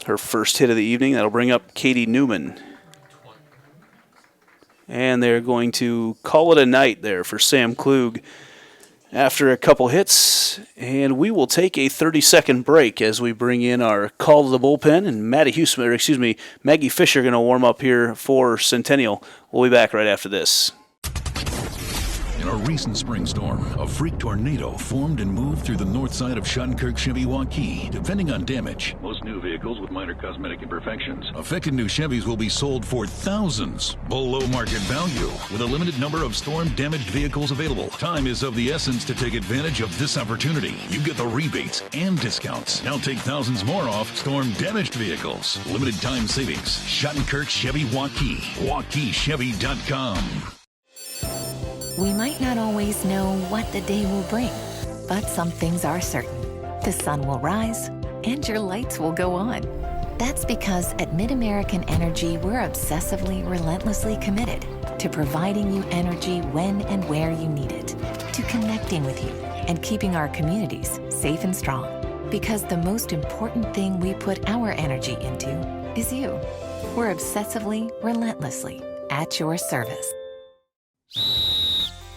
Her first hit of the evening. That'll bring up Katie Newman. And they're going to call it a night there for Sam Klug after a couple hits. And we will take a 30-second break as we bring in our call to the bullpen. And Maggie Fisher going to warm up here for Centennial. We'll be back right after this. In a recent spring storm, a freak tornado formed and moved through the north side of Schadenkerk Chevy Waukee. Depending on damage, most new vehicles with minor cosmetic imperfections. Affected new Chevys will be sold for thousands below market value, with a limited number of storm-damaged vehicles available. Time is of the essence to take advantage of this opportunity. You get the rebates and discounts. Now take thousands more off storm-damaged vehicles. Limited time savings. Schadenkerk Chevy Waukee. WaukeeChevy.com. We might not always know what the day will bring, but some things are certain. The sun will rise and your lights will go on. That's because at MidAmerican Energy, we're obsessively, relentlessly committed to providing you energy when and where you need it, to connecting with you, and keeping our communities safe and strong. Because the most important thing we put our energy into is you. We're obsessively, relentlessly at your service.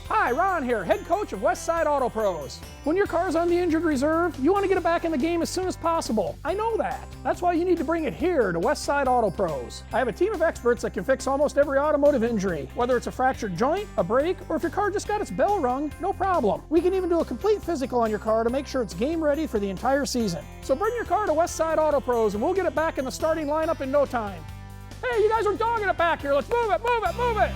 Hi, Ron here, head coach of Westside Auto Pros. When your car's on the injured reserve, you want to get it back in the game as soon as possible. I know that. That's why you need to bring it here to Westside Auto Pros. I have a team of experts that can fix almost every automotive injury. Whether it's a fractured joint, a brake, or if your car just got its bell rung, no problem. We can even do a complete physical on your car to make sure it's game ready for the entire season. So bring your car to Westside Auto Pros and we'll get it back in the starting lineup in no time. Hey, you guys are dogging it back here. Let's move it, move it, move it.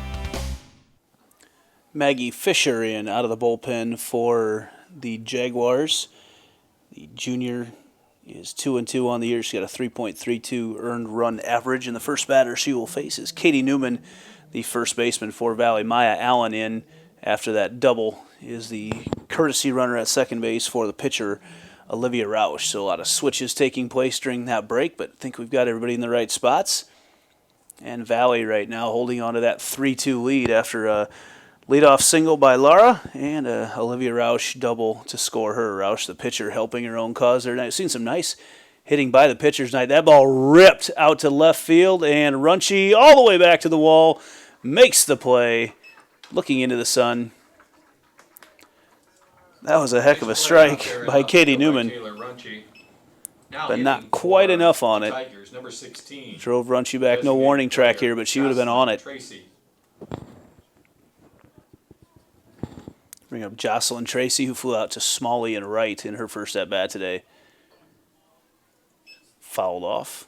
Maggie Fisher in out of the bullpen for the Jaguars. The junior is 2-2 on the year. She's got a 3.32 earned run average. And the first batter she will face is Katie Newman, the first baseman for Valley. Maya Allen in after that double is the courtesy runner at second base for the pitcher, Olivia Roush. So a lot of switches taking place during that break, but I think we've got everybody in the right spots. And Valley right now holding on to that 3-2 lead after a leadoff single by Lara and Olivia Roush double to score her. Roush, the pitcher, helping her own cause there. I've seen some nice hitting by the pitchers tonight. That ball ripped out to left field, and Runchi all the way back to the wall makes the play, looking into the sun. That was a heck of a strike by Katie Newman, but not quite enough on it. Number 16. Drove Runchi back. No warning track here, but she would have been on it. Bring up Jocelyn Tracy, who flew out to Smalley and right in her first at-bat today. Fouled off.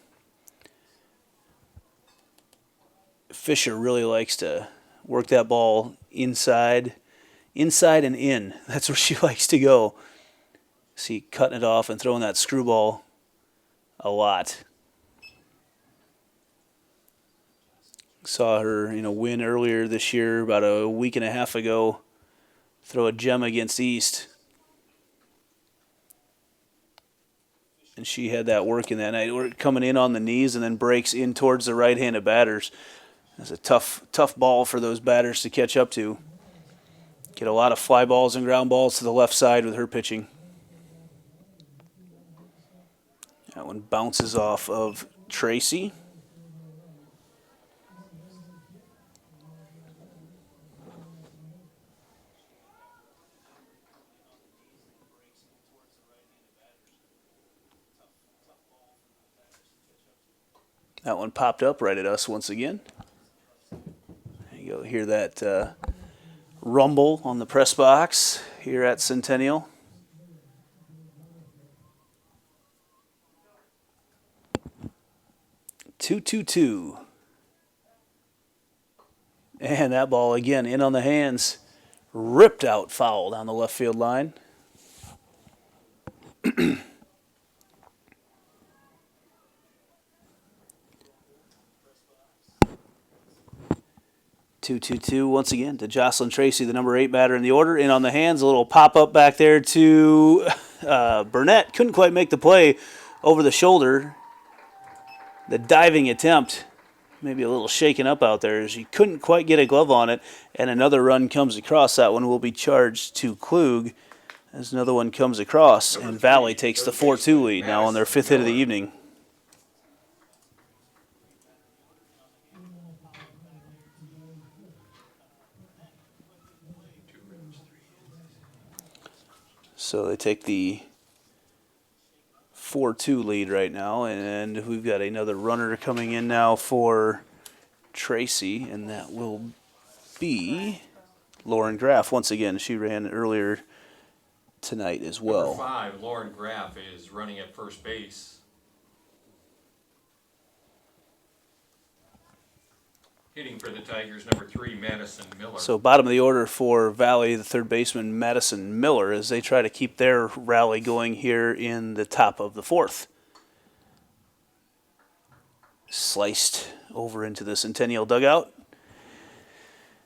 Fisher really likes to work that ball inside and in. That's where she likes to go. See, cutting it off and throwing that screwball a lot. Saw her, win earlier this year, about a week and a half ago. Throw a gem against East. And she had that working that night. We're coming in on the knees and then breaks in towards the right-handed batters. That's a tough ball for those batters to catch up to. Get a lot of fly balls and ground balls to the left side with her pitching. That one bounces off of Tracy. That one popped up right at us once again. There you go. Hear that rumble on the press box here at Centennial. Two. And that ball again in on the hands. Ripped out foul down the left field line. 2-2-2 once again to Jocelyn Tracy, the number 8 batter in the order. In on the hands, a little pop-up back there to Burnett. Couldn't quite make the play over the shoulder. The diving attempt, maybe a little shaken up out there. She couldn't quite get a glove on it, and another run comes across. That one will be charged to Klug as another one comes across, and Valley takes the 4-2 lead now on their 5th hit of the evening. So they take the 4-2 lead right now, and we've got another runner coming in now for Tracy, and that will be Lauren Graff. Once again, she ran earlier tonight as well. Number 5, Lauren Graff, is running at first base. Hitting for the Tigers, number 3, Madison Miller. So bottom of the order for Valley, the third baseman, Madison Miller, as they try to keep their rally going here in the top of the 4th. Sliced over into the Centennial dugout.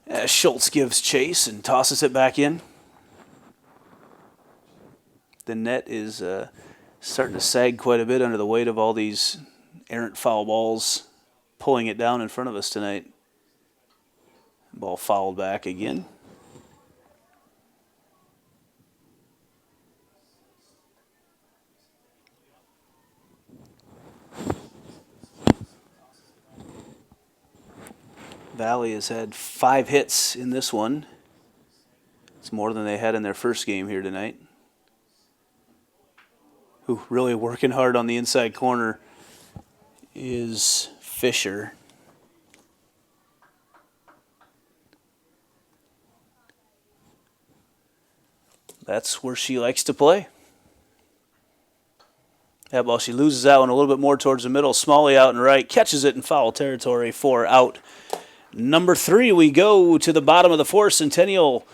As Schultz gives chase and tosses it back in. The net is starting to sag quite a bit under the weight of all these errant foul balls pulling it down in front of us tonight. Ball fouled back again. Valley has had 5 hits in this one. It's more than they had in their first game here tonight. Who really working hard on the inside corner is Fisher. That's where she likes to play. That ball, she loses that one a little bit more towards the middle. Smalley out and right, catches it in foul territory for out. Number 3, we go to the bottom of the 4th. Centennial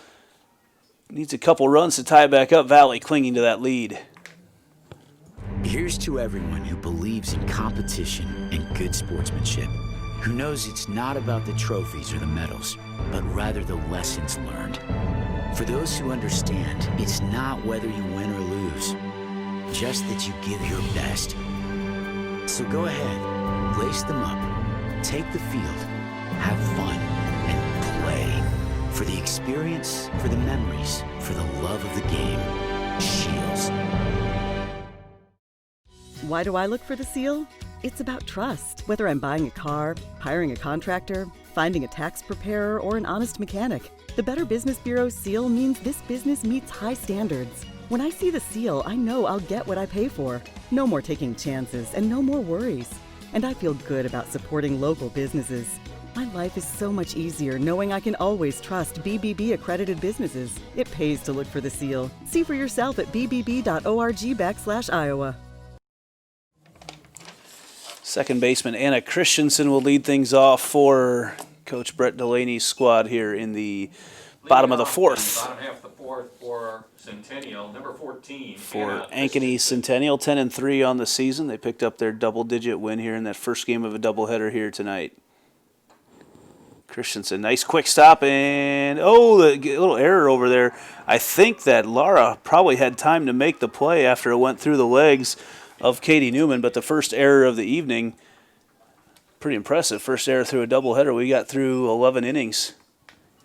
needs a couple runs to tie back up. Valley clinging to that lead. Here's to everyone who believes in competition and good sportsmanship, who knows it's not about the trophies or the medals, but rather the lessons learned. For those who understand, it's not whether you win or lose, just that you give your best. So go ahead, lace them up, take the field, have fun, and play. For the experience, for the memories, for the love of the game. Shields. Why do I look for the seal? It's about trust. Whether I'm buying a car, hiring a contractor, finding a tax preparer, or an honest mechanic, the Better Business Bureau seal means this business meets high standards. When I see the seal, I know I'll get what I pay for. No more taking chances and no more worries. And I feel good about supporting local businesses. My life is so much easier knowing I can always trust BBB accredited businesses. It pays to look for the seal. See for yourself at bbb.org/Iowa. Second baseman Anna Christensen will lead things off for Coach Brett Delaney's squad here in the bottom of the 4th. Bottom half of the 4th for Centennial, number 14. For Ankeny Centennial, 10-3 on the season. They picked up their double-digit win here in that first game of a doubleheader here tonight. Christensen, nice quick stop, and a little error over there. I think that Lara probably had time to make the play after it went through the legs of Katie Newman, but the first error of the evening, pretty impressive. First error through a doubleheader. We got through 11 innings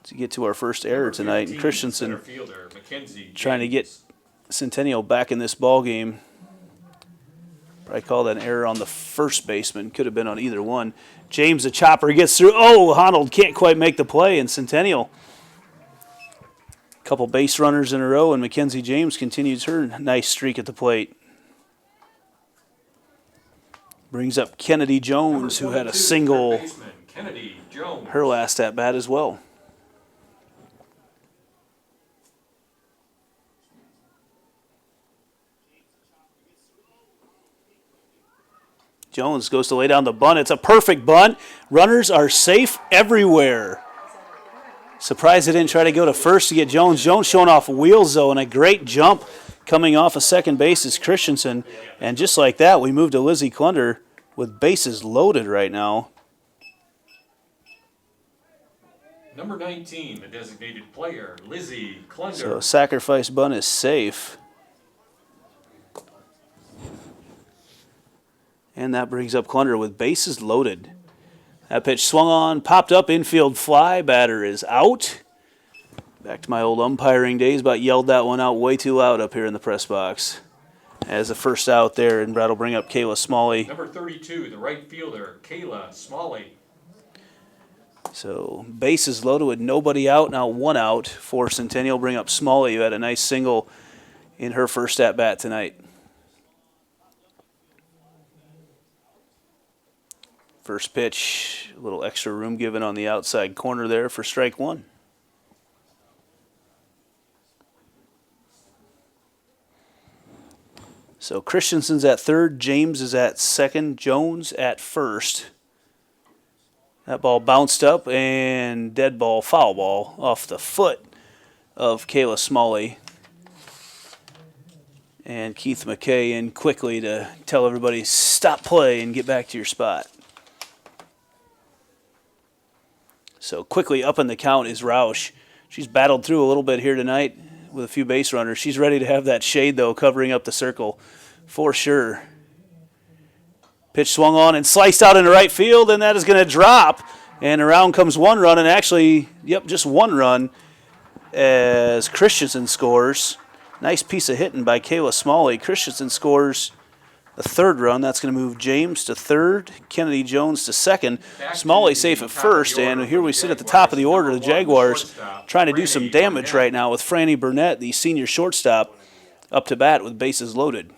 to get to our first error tonight. And Christensen trying to get Centennial back in this ball game. Probably call that an error on the first baseman. Could have been on either one. James, the chopper, gets through. Oh, Honnold can't quite make the play, and Centennial. A couple base runners in a row, and Mackenzie James continues her nice streak at the plate. Brings up Kennedy Jones, who had a single her last at-bat as well. Jones goes to lay down the bunt. It's a perfect bunt. Runners are safe everywhere. Surprised they didn't try to go to first to get Jones. Jones showing off wheels, though, and a great jump coming off of second base is Christensen. And just like that, we move to Lizzie Klunder with bases loaded right now. Number 19, the designated player, Lizzie Klunder. So a sacrifice bunt is safe. And that brings up Klunder with bases loaded. That pitch swung on, popped up, infield fly. Batter is out. Back to my old umpiring days, but yelled that one out way too loud up here in the press box. As the first out there, and Brad will bring up Kayla Smalley. Number 32, the right fielder, Kayla Smalley. So bases loaded with nobody out, now one out for Centennial. Bring up Smalley, who had a nice single in her first at-bat tonight. First pitch, a little extra room given on the outside corner there for strike one. So Christensen's at third, James is at second, Jones at first. That ball bounced up and dead ball, foul ball off the foot of Kayla Smalley. And Keith McKay in quickly to tell everybody stop play and get back to your spot. So quickly up in the count is Roush. She's battled through a little bit here tonight with a few base runners. She's ready to have that shade, though, covering up the circle for sure. Pitch swung on and sliced out into right field, and that is going to drop. And around comes one run, and actually, just one run as Christensen scores. Nice piece of hitting by Kayla Smalley. Christensen scores a third run. That's going to move James to third, Kennedy Jones to second. Smalley safe at first, and here we sit at the top of the order. The Jaguars trying to do some damage right now with Franny Burnett, the senior shortstop, up to bat with bases loaded.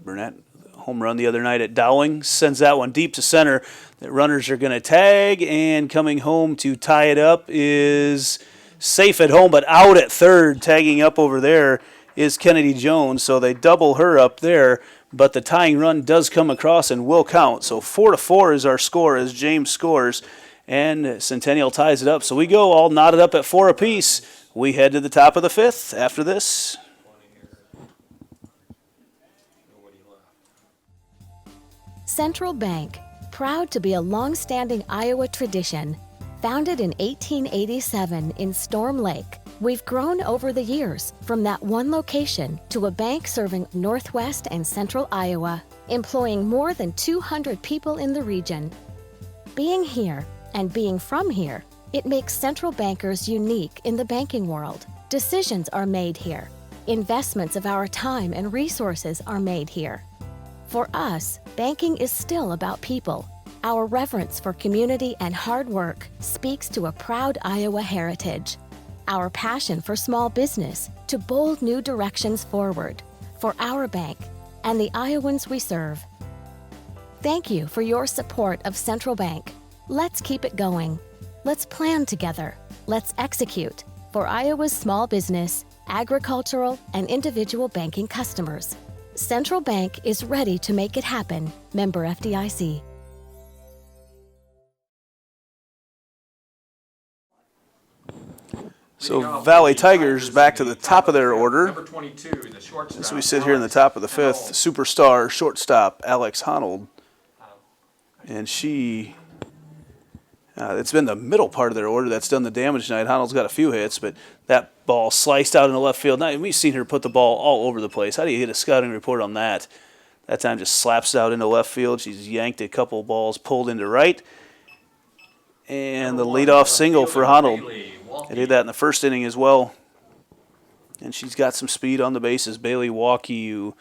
Burnett, home run the other night at Dowling, sends that one deep to center. The runners are going to tag, and coming home to tie it up is safe at home, but out at third, tagging up over there is Kennedy Jones. So they double her up there, but the tying run does come across and will count. So 4-4 is our score as James scores, and Centennial ties it up. So we go all knotted up at 4 apiece. We head to the top of the fifth after this. Central Bank, proud to be a long-standing Iowa tradition. Founded in 1887 in Storm Lake, we've grown over the years from that one location to a bank serving northwest and central Iowa, employing more than 200 people in the region. Being here and being from here, it makes central bankers unique in the banking world. Decisions are made here. Investments of our time and resources are made here. For us, banking is still about people. Our reverence for community and hard work speaks to a proud Iowa heritage. Our passion for small business to bold new directions forward for our bank and the Iowans we serve. Thank you for your support of Central Bank. Let's keep it going. Let's plan together. Let's execute for Iowa's small business, agricultural, and individual banking customers. Central Bank is ready to make it happen. Member FDIC. So Valley Tigers back to the top of their order. Number 22, the shortstop. As we sit here in the top of the fifth, superstar shortstop Alex Honold. And it's been the middle part of their order that's done the damage tonight. Honold's got a few hits, but that ball sliced out in the left field. Now, we've seen her put the ball all over the place. How do you get a scouting report on that? That time just slaps out into left field. She's yanked a couple balls, pulled into right. And the leadoff single for Honold. They did that in the first inning as well. And she's got some speed on the bases. Bailey Walkie, who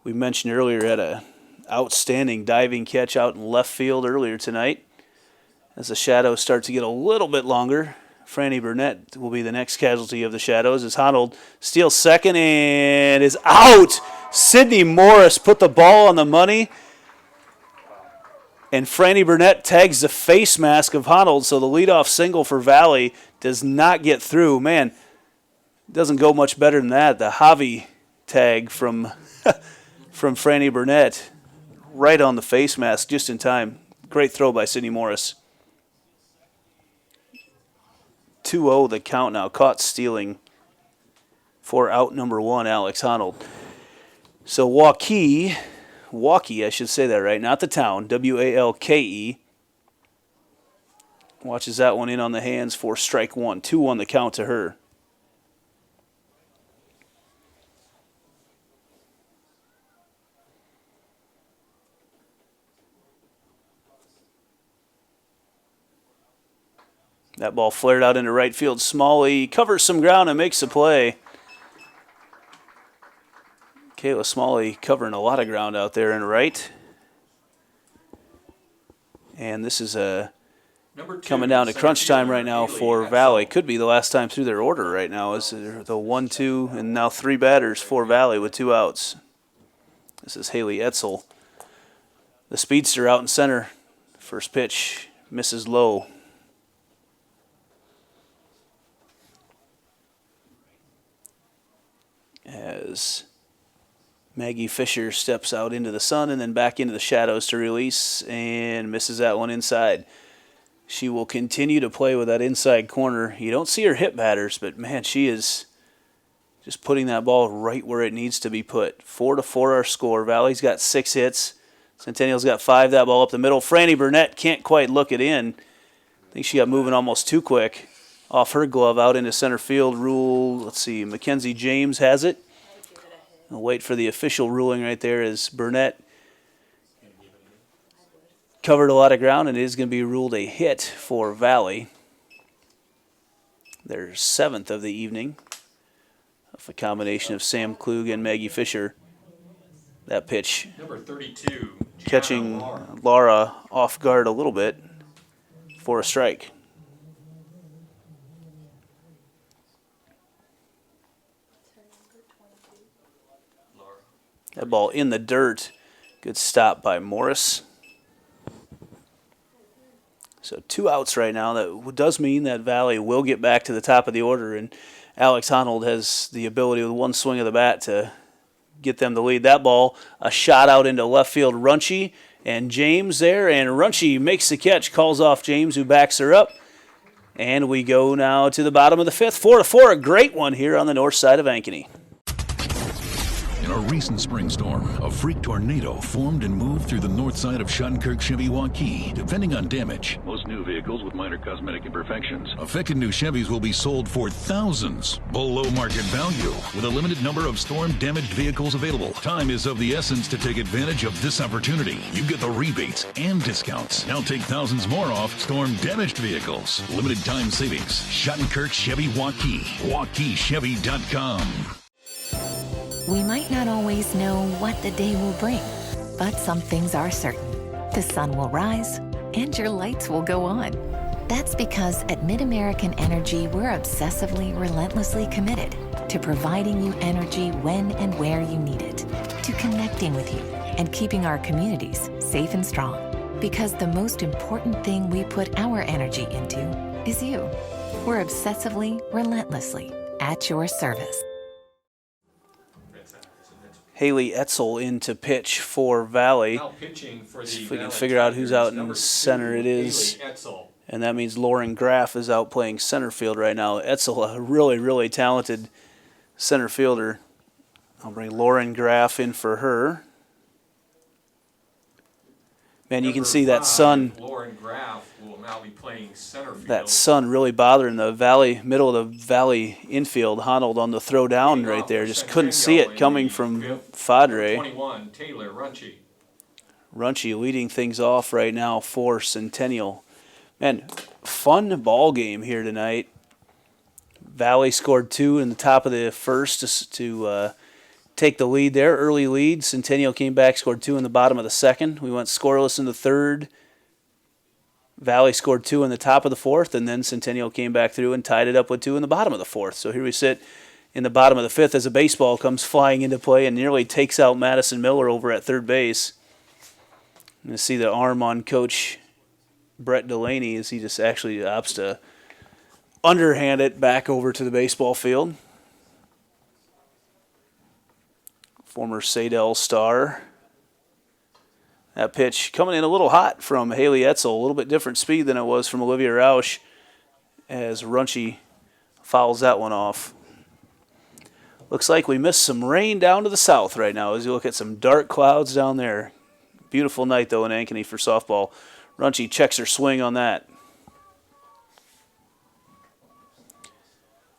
we mentioned earlier, had an outstanding diving catch out in left field earlier tonight. As the shadows start to get a little bit longer, Franny Burnett will be the next casualty of the shadows as Honold steals second and is out. Sydney Morris put the ball on the money. And Franny Burnett tags the face mask of Honold, so the leadoff single for Valley does not get through. Man, it doesn't go much better than that. The Javi tag from Franny Burnett right on the face mask just in time. Great throw by Sydney Morris. 2-0 the count now. Caught stealing for out number one, Alex Honold. So Walkie, I should say that right, not the town, W-A-L-K-E. Watches that one in on the hands for strike one. 2-1 the count to her. That ball flared out into right field. Smalley covers some ground and makes a play. Kayla Smalley covering a lot of ground out there in right. And this is coming down to crunch time right now for Valley. Could be the last time through their order right now. Is the 1-2 and now 3 batters for Valley with 2 outs. This is Haley Etzel. The speedster out in center. First pitch misses low. As Maggie Fisher steps out into the sun and then back into the shadows to release and misses that one inside. She will continue to play with that inside corner. You don't see her hit batters, but man, she is just putting that ball right where it needs to be put. 4-4 our score. Valley's got 6 hits. Centennial's got 5. That ball up the middle. Franny Burnett can't quite look it in. I think she got moving almost too quick. Off her glove out into center field. Rule, let's see, Mackenzie James has it. I'll wait for the official ruling right there as Burnett covered a lot of ground and it is going to be ruled a hit for Valley. Their 7th of the evening. of a combination of Sam Klug and Maggie Fisher. That pitch Number 32, catching Laura. Laura off guard a little bit for a strike. That ball in the dirt. Good stop by Morris. So 2 outs right now. That does mean that Valley will get back to the top of the order, and Alex Honnold has the ability with one swing of the bat to get them the lead. That ball, a shot out into left field. Runchi and James there, and Runchi makes the catch, calls off James, who backs her up. And we go now to the bottom of the 5th. 4-4, a great one here on the north side of Ankeny. In a recent spring storm, a freak tornado formed and moved through the north side of Schadenkerk Chevy Waukee. Depending on damage, most new vehicles with minor cosmetic imperfections. Affected new Chevys will be sold for thousands below market value, with a limited number of storm-damaged vehicles available. Time is of the essence to take advantage of this opportunity. You get the rebates and discounts. Now take thousands more off storm-damaged vehicles. Limited time savings. Schadenkerk Chevy Waukee. WaukeeChevy.com. We might not always know what the day will bring, but some things are certain. The sun will rise and your lights will go on. That's because at MidAmerican Energy, we're obsessively, relentlessly committed to providing you energy when and where you need it, to connecting with you and keeping our communities safe and strong. Because the most important thing we put our energy into is you. We're obsessively, relentlessly at your service. Haley Etzel in to pitch for Valley. Now pitching for the See if we can Valley figure out who's out in Number center. 2, It is. Haley Etzel. And that means Lauren Graff is out playing center field right now. Etzel, a really, really talented center fielder. I'll bring Lauren Graff in for her. Man, you can Number see that 5, sun. Lauren Graff will now be playing center field. That sun really bothering the Valley, middle of the Valley infield. Honnold on the throw down Leading right off there. for Just couldn't see Centennial it in coming the from 5th, Fadre. 21, Taylor Runchi. Runchi leading things off right now for Centennial. Man, fun ball game here tonight. Valley scored 2 in the top of the 1st to take the lead there, early lead. Centennial came back, scored 2 in the bottom of the 2nd. We went scoreless in the 3rd. Valley scored 2 in the top of the 4th, and then Centennial came back through and tied it up with 2 in the bottom of the 4th. So here we sit in the bottom of the 5th as a baseball comes flying into play and nearly takes out Madison Miller over at third base. You see the arm on Coach Brett Delaney as he just actually opts to underhand it back over to the baseball field. Former Sadell star. That pitch coming in a little hot from Haley Etzel, a little bit different speed than it was from Olivia Rausch as Runchi fouls that one off. Looks like we missed some rain down to the south right now as you look at some dark clouds down there. Beautiful night, though, in Ankeny for softball. Runchi checks her swing on that.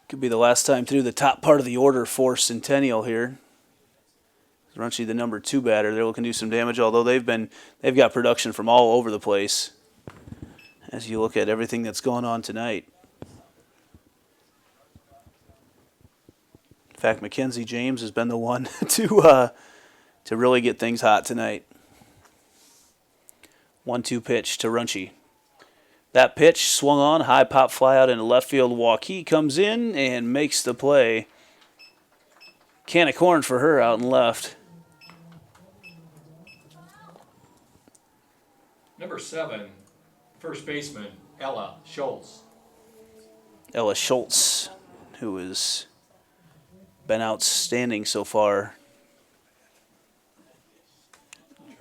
Could be the last time through the top part of the order for Centennial here. Runchi, the number 2 batter, they're looking to do some damage, although they've got production from all over the place as you look at everything that's going on tonight. In fact, Mackenzie James has been the one to really get things hot tonight. 1-2 pitch to Runchi. That pitch swung on, high pop fly out into left field. Waukee comes in and makes the play. Can of corn for her out and left. Number 7, first baseman Ella Schultz. Ella Schultz, who has been outstanding so far.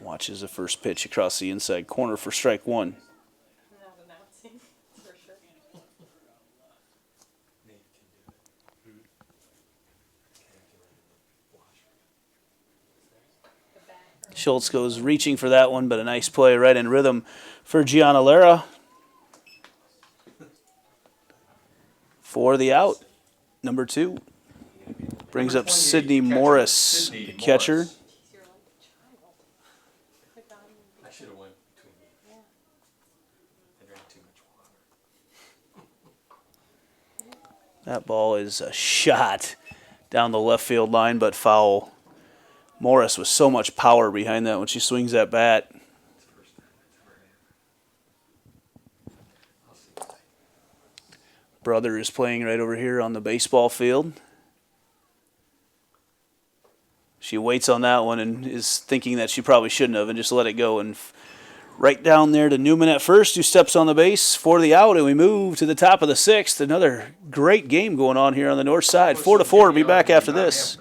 Watches the first pitch across the inside corner for strike 1. Not announcing, for sure. Schultz goes reaching for that one, but a nice play right in rhythm for Gianna Lara. For the out, number 2. Brings up 28 Sydney catcher, Morris, Sydney the catcher. Morris. You're like a child. Click on I should have went between you. yeah. I drank too much water. That ball is a shot down the left field line, but foul. Morris with so much power behind that when she swings that bat. Brother is playing right over here on the baseball field. She waits on that one and is thinking that she probably shouldn't have and just let it go. And right down there to Newman at first, who steps on the base for the out, and we move to the top of the sixth. Another great game going on here on the north side. 4-4. Be back after this.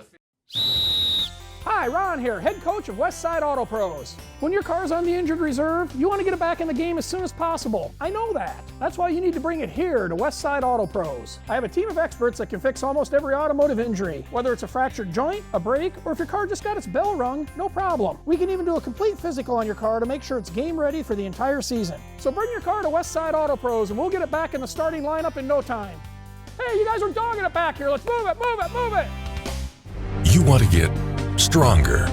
Hi, Ron here, head coach of Westside Auto Pros. When your car's on the injured reserve, you want to get it back in the game as soon as possible. I know that. That's why you need to bring it here to Westside Auto Pros. I have a team of experts that can fix almost every automotive injury. Whether it's a fractured joint, a brake, or if your car just got its bell rung, no problem. We can even do a complete physical on your car to make sure it's game ready for the entire season. So bring your car to Westside Auto Pros and we'll get it back in the starting lineup in no time. Hey, you guys are dogging it back here. Let's move it, move it, move it. You want to get stronger,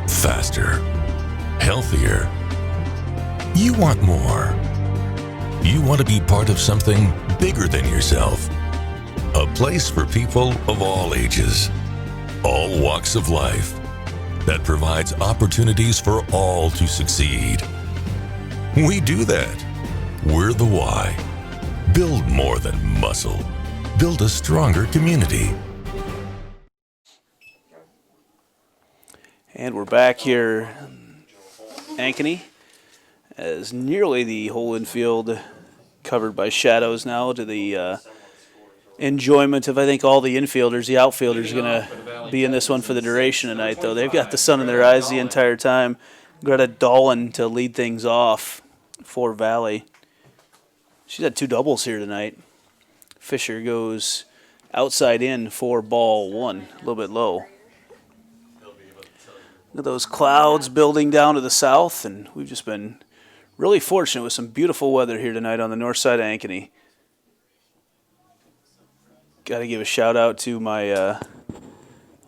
faster, healthier. You want more. You want to be part of something bigger than yourself. A place for people of all ages, all walks of life, that provides opportunities for all to succeed. We do that. We're the why. Build more than muscle. Build a stronger community. And we're back here, Ankeny, as nearly the whole infield covered by shadows now to the enjoyment of, I think, all the infielders. The outfielders are going to be in this one for the duration tonight, though. They've got the sun in their eyes the entire time. Greta Dolan to lead things off for Valley. She's had 2 doubles here tonight. Fisher goes outside in for ball 1, a little bit low. Look at those clouds building down to the south, and we've just been really fortunate with some beautiful weather here tonight on the north side of Ankeny. Got to give a shout out to my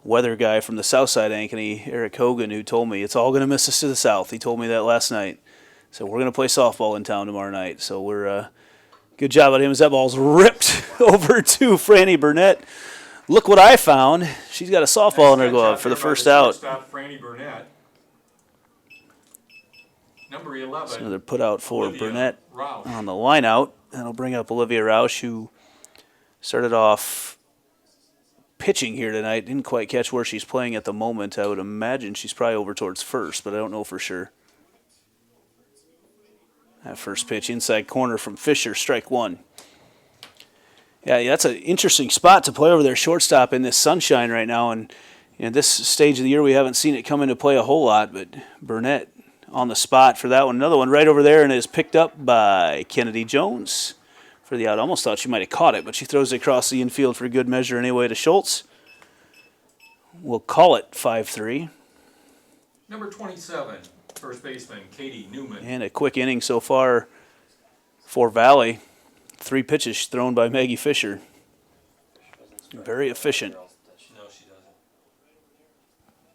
weather guy from the south side of Ankeny, Eric Hogan, who told me it's all going to miss us to the south. He told me that last night. So we're going to play softball in town tomorrow night. So we're good job on him as that ball's ripped over to Franny Burnett. Look what I found. She's got a softball in her glove for the first out. Franny Burnett. Number 11. So another put out for Olivia Burnett Roush. on the line out. That'll bring up Olivia Roush, who started off pitching here tonight. Didn't quite catch where she's playing at the moment. I would imagine she's probably over towards first, but I don't know for sure. That first pitch inside corner from Fisher, strike 1. Yeah, that's an interesting spot to play over there, shortstop in this sunshine right now. And this stage of the year, we haven't seen it come into play a whole lot. But Burnett on the spot for that one. Another one right over there and is picked up by Kennedy Jones for the out. Almost thought she might have caught it, but she throws it across the infield for good measure anyway to Schultz. We'll call it 5-3. Number 27, first baseman Katie Newman. And a quick inning so far for Valley. 3 pitches thrown by Maggie Fisher. Very efficient. No, she doesn't.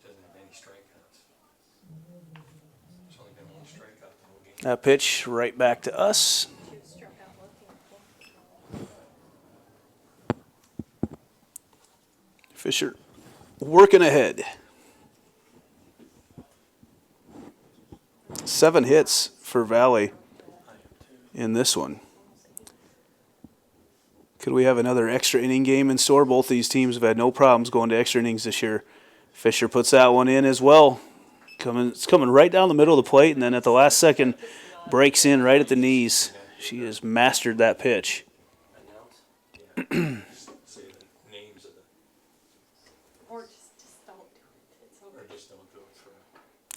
Doesn't have any strikeouts. There's only been 1 strikeout the whole game. That pitch right back to us. Fisher working ahead. 7 hits for Valley in this one. Could we have another extra inning game in store? Both these teams have had no problems going to extra innings this year. Fisher puts that one in as well. It's coming right down the middle of the plate, and then at the last second breaks in right at the knees. She has mastered that pitch. Say the names of the. Or just don't do it. It's okay. Or just don't do it for.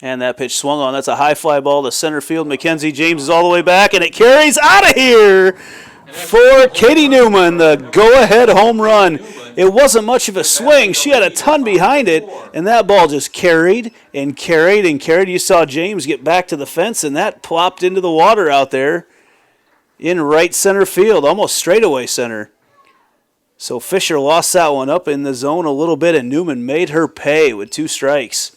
And that pitch swung on. That's a high fly ball to center field. Mackenzie James is all the way back, and it carries out of here for Katie Newman, the go-ahead home run. It wasn't much of a swing. She had a ton behind it, and that ball just carried and carried and carried. You saw James get back to the fence, and that plopped into the water out there in right center field, almost straightaway center. So Fisher lost that one up in the zone a little bit, and Newman made her pay with 2 strikes.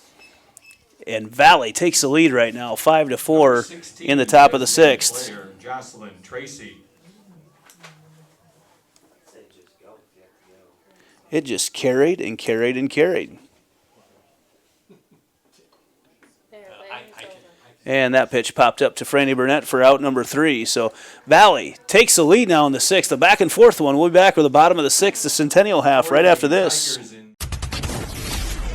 And Valley takes the lead right now, 5-4 in the top of the 6th. Player, Jocelyn Tracy. It just carried and carried and carried. And that pitch popped up to Franny Burnett for out number 3. So Valley takes the lead now in the 6th. The back and forth one. We'll be back with the bottom of the 6th, the Centennial half, right after this.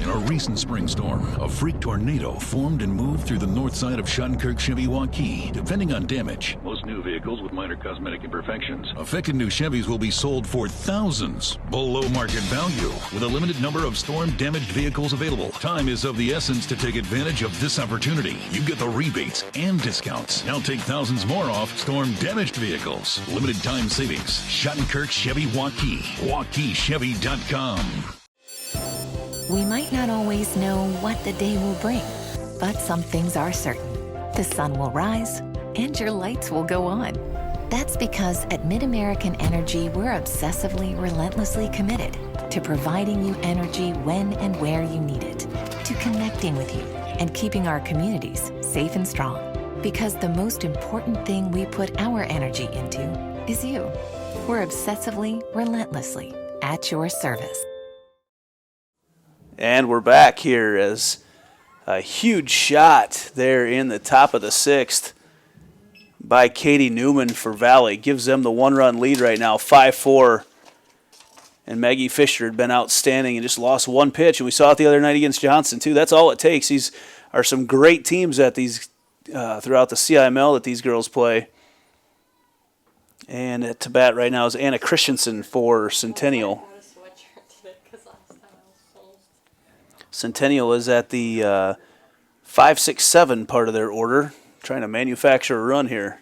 In a recent spring storm, a freak tornado formed and moved through the north side of Shattenkirk Chevy Waukee. Depending on damage, most new vehicles with minor cosmetic imperfections. Affected new Chevys will be sold for thousands below market value, with a limited number of storm-damaged vehicles available. Time is of the essence to take advantage of this opportunity. You get the rebates and discounts. Now take thousands more off storm-damaged vehicles. Limited time savings. Shattenkirk Chevy Waukee. WaukeeChevy.com. We might not always know what the day will bring, but some things are certain. The sun will rise and your lights will go on. That's because at MidAmerican Energy, we're obsessively, relentlessly committed to providing you energy when and where you need it, to connecting with you and keeping our communities safe and strong. Because the most important thing we put our energy into is you. We're obsessively, relentlessly at your service. And we're back here as a huge shot there in the top of the 6th by Katie Newman for Valley. Gives them the 1-run lead right now, 5-4. And Maggie Fisher had been outstanding and just lost one pitch. And we saw it the other night against Johnson, too. That's all it takes. These are some great teams at these throughout the CIML that these girls play. And to bat right now is Anna Christensen for Centennial. Centennial is at the 5-6-7 part of their order, trying to manufacture a run here.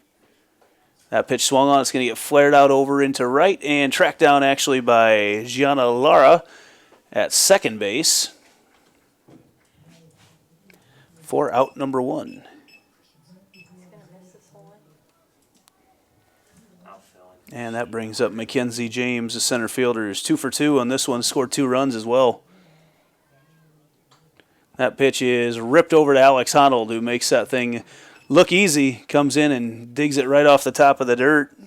That pitch swung on. It's going to get flared out over into right and tracked down actually by Gianna Lara at second base for out number 1. And that brings up Mackenzie James, the center fielder, who's 2 for 2 on this one, scored 2 runs as well. That pitch is ripped over to Alex Honnold, who makes that thing look easy, comes in and digs it right off the top of the dirt.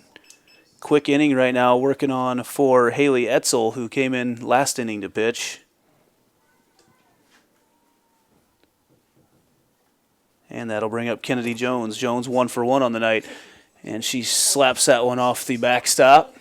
Quick inning right now working on for Haley Etzel, who came in last inning to pitch. And that'll bring up Kennedy Jones. Jones 1 for 1 on the night, and she slaps that one off the backstop.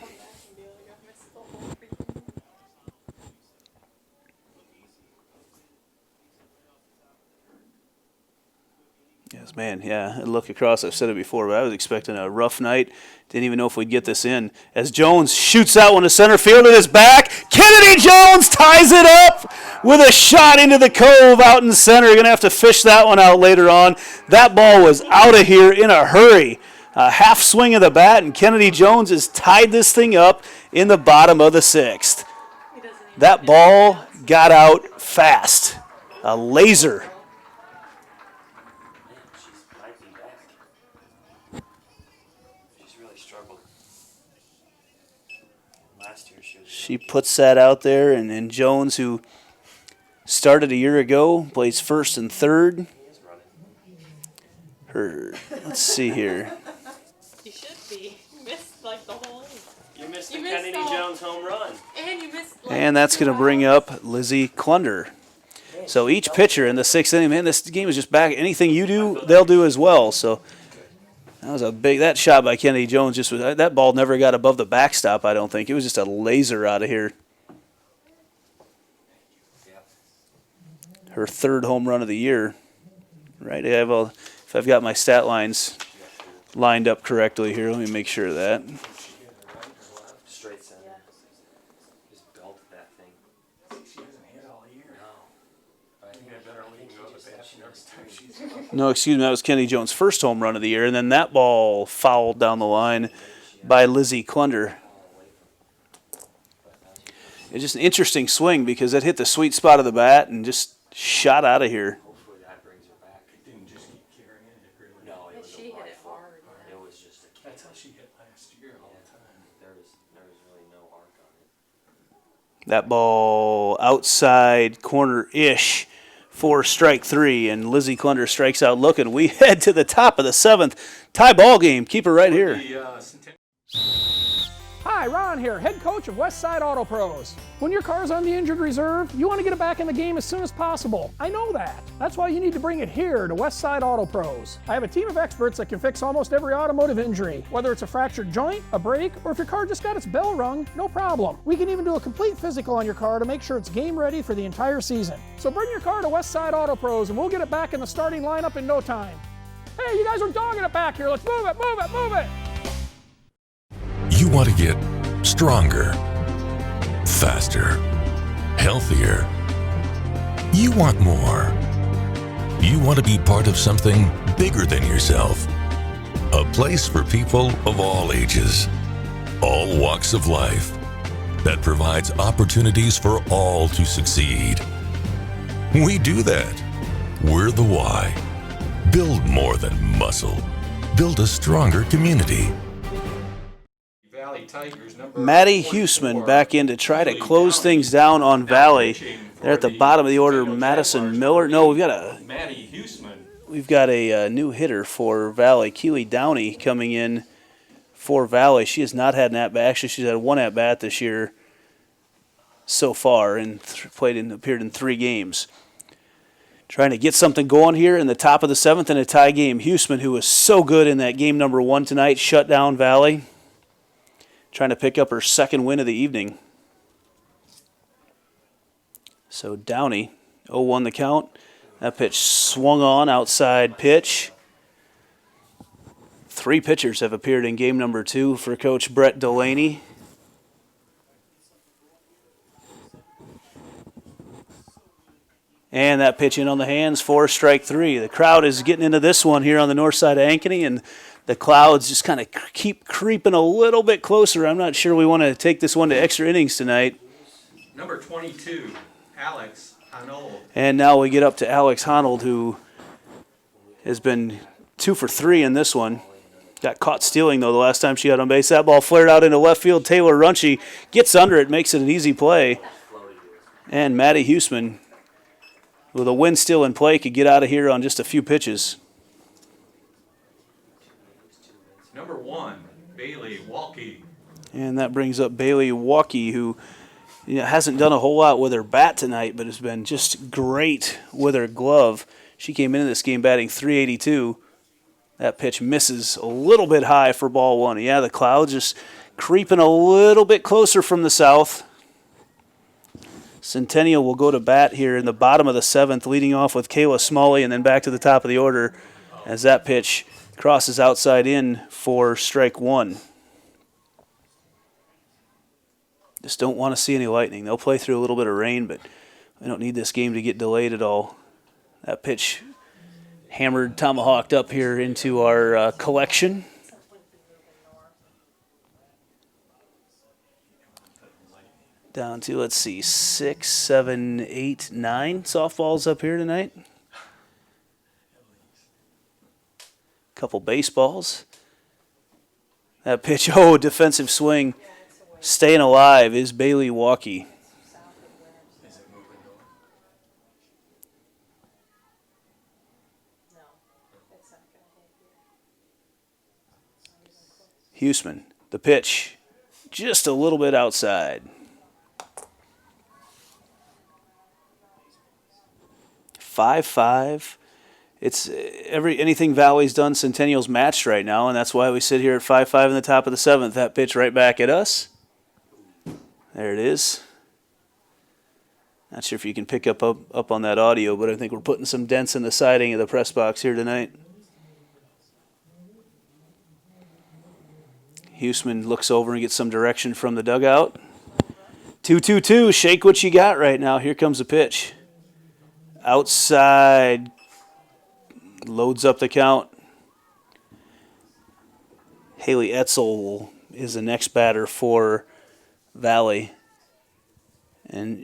Yes, man, yeah, I look across, I've said it before, but I was expecting a rough night. Didn't even know if we'd get this in. As Jones shoots that one to center field at his back, Kennedy Jones ties it up with a shot into the cove out in center. You're going to have to fish that one out later on. That ball was out of here in a hurry. A half swing of the bat, and Kennedy Jones has tied this thing up in the bottom of the 6th. That ball got out fast. A laser. She puts that out there, and Jones, who started a year ago, plays first and third. Let's see here. You should be. You missed like the whole inning. You missed the Kennedy Jones home run. And you missed And that's going to bring up Lizzie Klunder. So each pitcher in the 6th inning, man, this game is just back. Anything you do, they'll do as well. So that was that shot by Kennedy Jones. That ball never got above the backstop, I don't think. It was just a laser out of here. Her 3rd home run of the year. Right? If I've got my stat lines lined up correctly here, let me make sure of that. Straight center. Just belted that thing. She hasn't hit all year. No. I think I better leave go to the bat next time she's No, excuse me, that was Kennedy Jones' 1st home run of the year, and then that ball fouled down the line by Lizzie Klunder. It's just an interesting swing because it hit the sweet spot of the bat and just shot out of here. Hopefully that brings her back. It didn't just keep carrying it, really. No, it was She hit it hard. It was just a That's how she hit last year all the time. There was really no arc on it. That ball outside corner-ish for strike 3, and Lizzie Klunder strikes out looking. We head to the top of the 7th. Tie ball game. Keep her right here. Hi, Ron here, head coach of Westside Auto Pros. When your car's on the injured reserve, you want to get it back in the game as soon as possible. I know that. That's why you need to bring it here to Westside Auto Pros. I have a team of experts that can fix almost every automotive injury. Whether it's a fractured joint, a brake, or if your car just got its bell rung, no problem. We can even do a complete physical on your car to make sure it's game ready for the entire season. So bring your car to Westside Auto Pros and we'll get it back in the starting lineup in no time. Hey, you guys are dogging it back here. Let's move it, move it, move it. You want to get stronger, faster, healthier. You want more. You want to be part of something bigger than yourself. A place for people of all ages, all walks of life, that provides opportunities for all to succeed. We do that. We're the why. Build more than muscle. Build a stronger community. Valley Tigers, number Maddie 44. Huseman back in to try to close things down on Valley. They're at the bottom of the order. Madison Miller. No, Maddie Huseman. we've got a new hitter for Valley. Keely Downey coming in for Valley. She has not had an at bat. Actually, she's had one at bat this year so far and appeared in 3 games. Trying to get something going here in the top of the 7th in a tie game. Huseman, who was so good in that game number 1 tonight, shut down Valley. Trying to pick up her 2nd win of the evening. So Downey, 0-1 the count. That pitch swung on, outside pitch. 3 pitchers have appeared in game number 2 for Coach Brett Delaney. And that pitch in on the hands for strike 3. The crowd is getting into this one here on the north side of Ankeny, and the clouds just kind of keep creeping a little bit closer. I'm not sure we want to take this one to extra innings tonight. Number 22, Alex Hanold. And now we get up to Alex Honold, who has been 2 for 3 in this one. Got caught stealing, though, the last time she got on base. That ball flared out into left field. Taylor Runchie gets under it, makes it an easy play. And Maddie Huseman, with a wind still in play, could get out of here on just a few pitches. Number 1, Bailey Walkie. And that brings up Bailey Walkie, who hasn't done a whole lot with her bat tonight, but has been just great with her glove. She came into this game batting .382. That pitch misses a little bit high for ball 1. Yeah, the clouds just creeping a little bit closer from the south. Centennial will go to bat here in the bottom of the 7th, leading off with Kayla Smalley, and then back to the top of the order as that pitch crosses outside in for strike 1. Just don't want to see any lightning. They'll play through a little bit of rain, but we don't need this game to get delayed at all. That pitch hammered, tomahawked up here into our collection. Down to, let's see, 6, 7, 8, 9 softballs up here tonight. Couple baseballs. That pitch, defensive swing. Staying alive is Bailey Walkie. Huseman, the pitch, just a little bit outside. 5-5. It's anything Valley's done, Centennial's matched right now, and that's why we sit here at 5-5 in the top of the 7th. That pitch right back at us. There it is. Not sure if you can pick up on that audio, but I think we're putting some dents in the siding of the press box here tonight. Huseman looks over and gets some direction from the dugout. 2-2-2. Shake what you got right now. Here comes the pitch. Outside. Loads up the count. Haley Etzel is the next batter for Valley. And,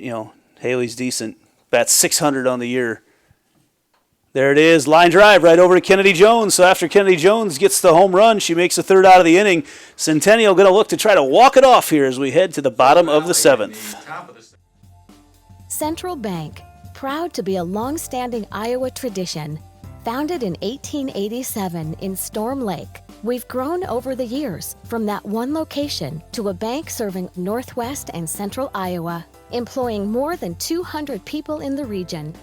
Haley's decent. Bats 600 on the year. There it is. Line drive right over to Kennedy Jones. So after Kennedy Jones gets the home run, she makes the 3rd out of the inning. Centennial going to look to try to walk it off here as we head to the bottom of the 7th. Central Bank, proud to be a long-standing Iowa tradition. Founded in 1887 in Storm Lake, We've grown over the years from that one location to a bank serving Northwest and Central Iowa, employing more than 200 people in the region.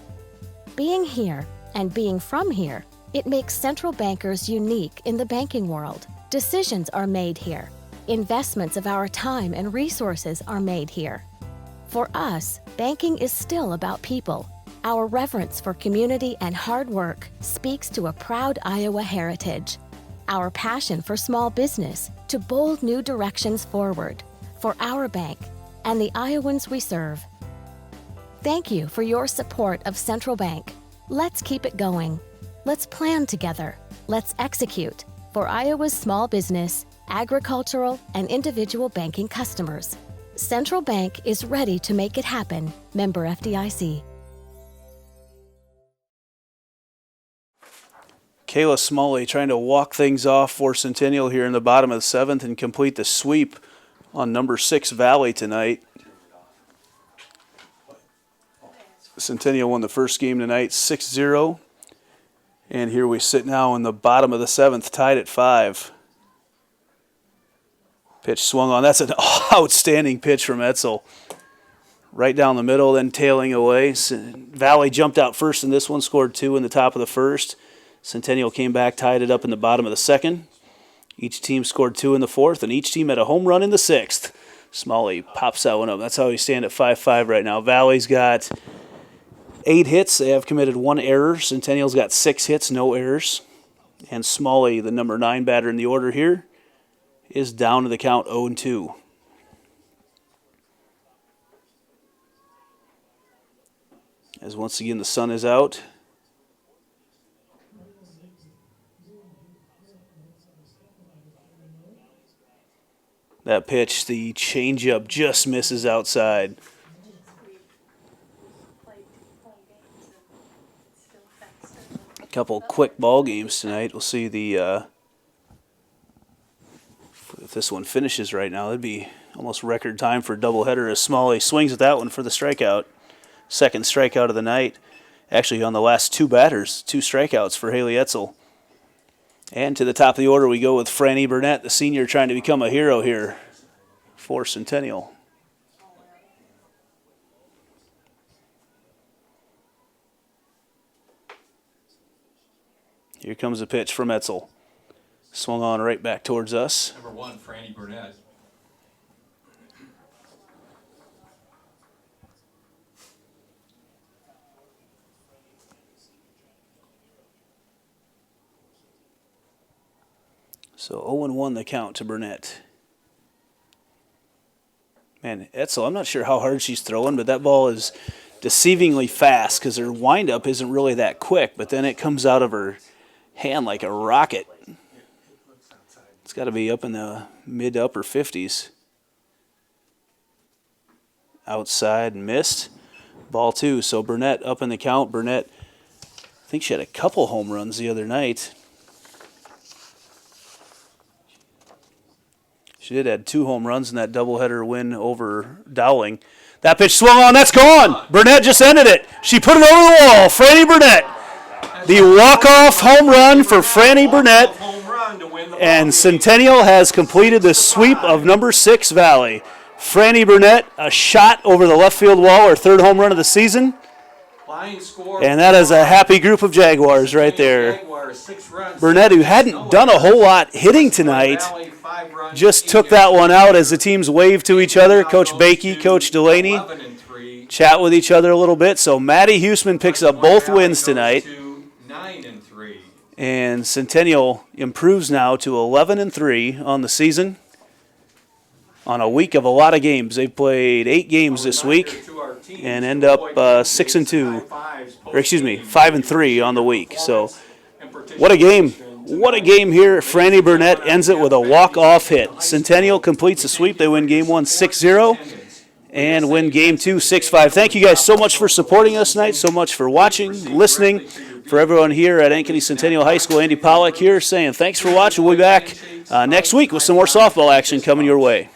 Being here and being from here, it makes Central Bankers unique in the banking world. Decisions are made here. Investments of our time and resources are made here. For us, banking is still about people. Our reverence for community and hard work speaks to a proud Iowa heritage. Our passion for small business to bold new directions forward for our bank and the Iowans we serve. Thank you for your support of Central Bank. Let's keep it going. Let's plan together. Let's execute for Iowa's small business, agricultural, and individual banking customers. Central Bank is ready to make it happen. Member FDIC. Kayla Smalley trying to walk things off for Centennial here in the bottom of the 7th and complete the sweep on number 6 Valley tonight. Centennial won the first game tonight 6-0. And here we sit now in the bottom of the 7th, tied at 5. Pitch swung on. That's an outstanding pitch from Etzel. Right down the middle, then tailing away. Valley jumped out first in this one, scored 2 in the top of the first. Centennial came back, tied it up in the bottom of the 2nd. Each team scored 2 in the 4th, and each team had a home run in the 6th. Smalley pops that one up. That's how we stand at 5-5 right now. Valley's got 8 hits. They have committed 1 error. Centennial's got 6 hits, no errors. And Smalley, the number 9 batter in the order here, is down to the count 0-2. As once again the sun is out. That pitch, the changeup, just misses outside. A couple quick ball games tonight. We'll see the if this one finishes right now, that'd be almost record time for a doubleheader as Smalley swings at that one for the strikeout. Second strikeout of the night. Actually on the last 2 batters, 2 strikeouts for Haley Etzel. And to the top of the order we go with Franny Burnett, the senior, trying to become a hero here for Centennial. Here comes a pitch from Etzel. Swung on right back towards us. Number 1, Franny Burnett. So 0-1 the count to Burnett. Man, Etzel, I'm not sure how hard she's throwing, but that ball is deceivingly fast because her windup isn't really that quick, but then it comes out of her hand like a rocket. It's got to be up in the mid to upper 50s. Outside, missed. Ball 2, so Burnett up in the count. Burnett, I think she had a couple home runs the other night. She did have 2 home runs in that doubleheader win over Dowling. That pitch swung on. That's gone. Burnett just ended it. She put it over the wall. Franny Burnett. The walk-off home run for Franny Burnett. And Centennial has completed the sweep of number 6 Valley. Franny Burnett, a shot over the left field wall, her 3rd home run of the season. And that is a happy group of Jaguars right there. Burnett, who hadn't done a whole lot hitting tonight, just took that one out as the teams waved to each other. Coach Bakey, Coach Delaney chat with each other a little bit. So Maddie Huseman picks up both wins tonight. And Centennial improves now to 11-3 on the season. On a week of a lot of games. They've played 8 games this week and end up 5-3 on the week. So what a game. What a game here. Franny Burnett ends it with a walk-off hit. Centennial completes the sweep. They win game 1 6-0 and win game 2 6-5. Thank you guys so much for supporting us tonight, so much for watching, listening. For everyone here at Ankeny Centennial High School, Andy Pollack here saying thanks for watching. We'll be back next week with some more softball action coming your way.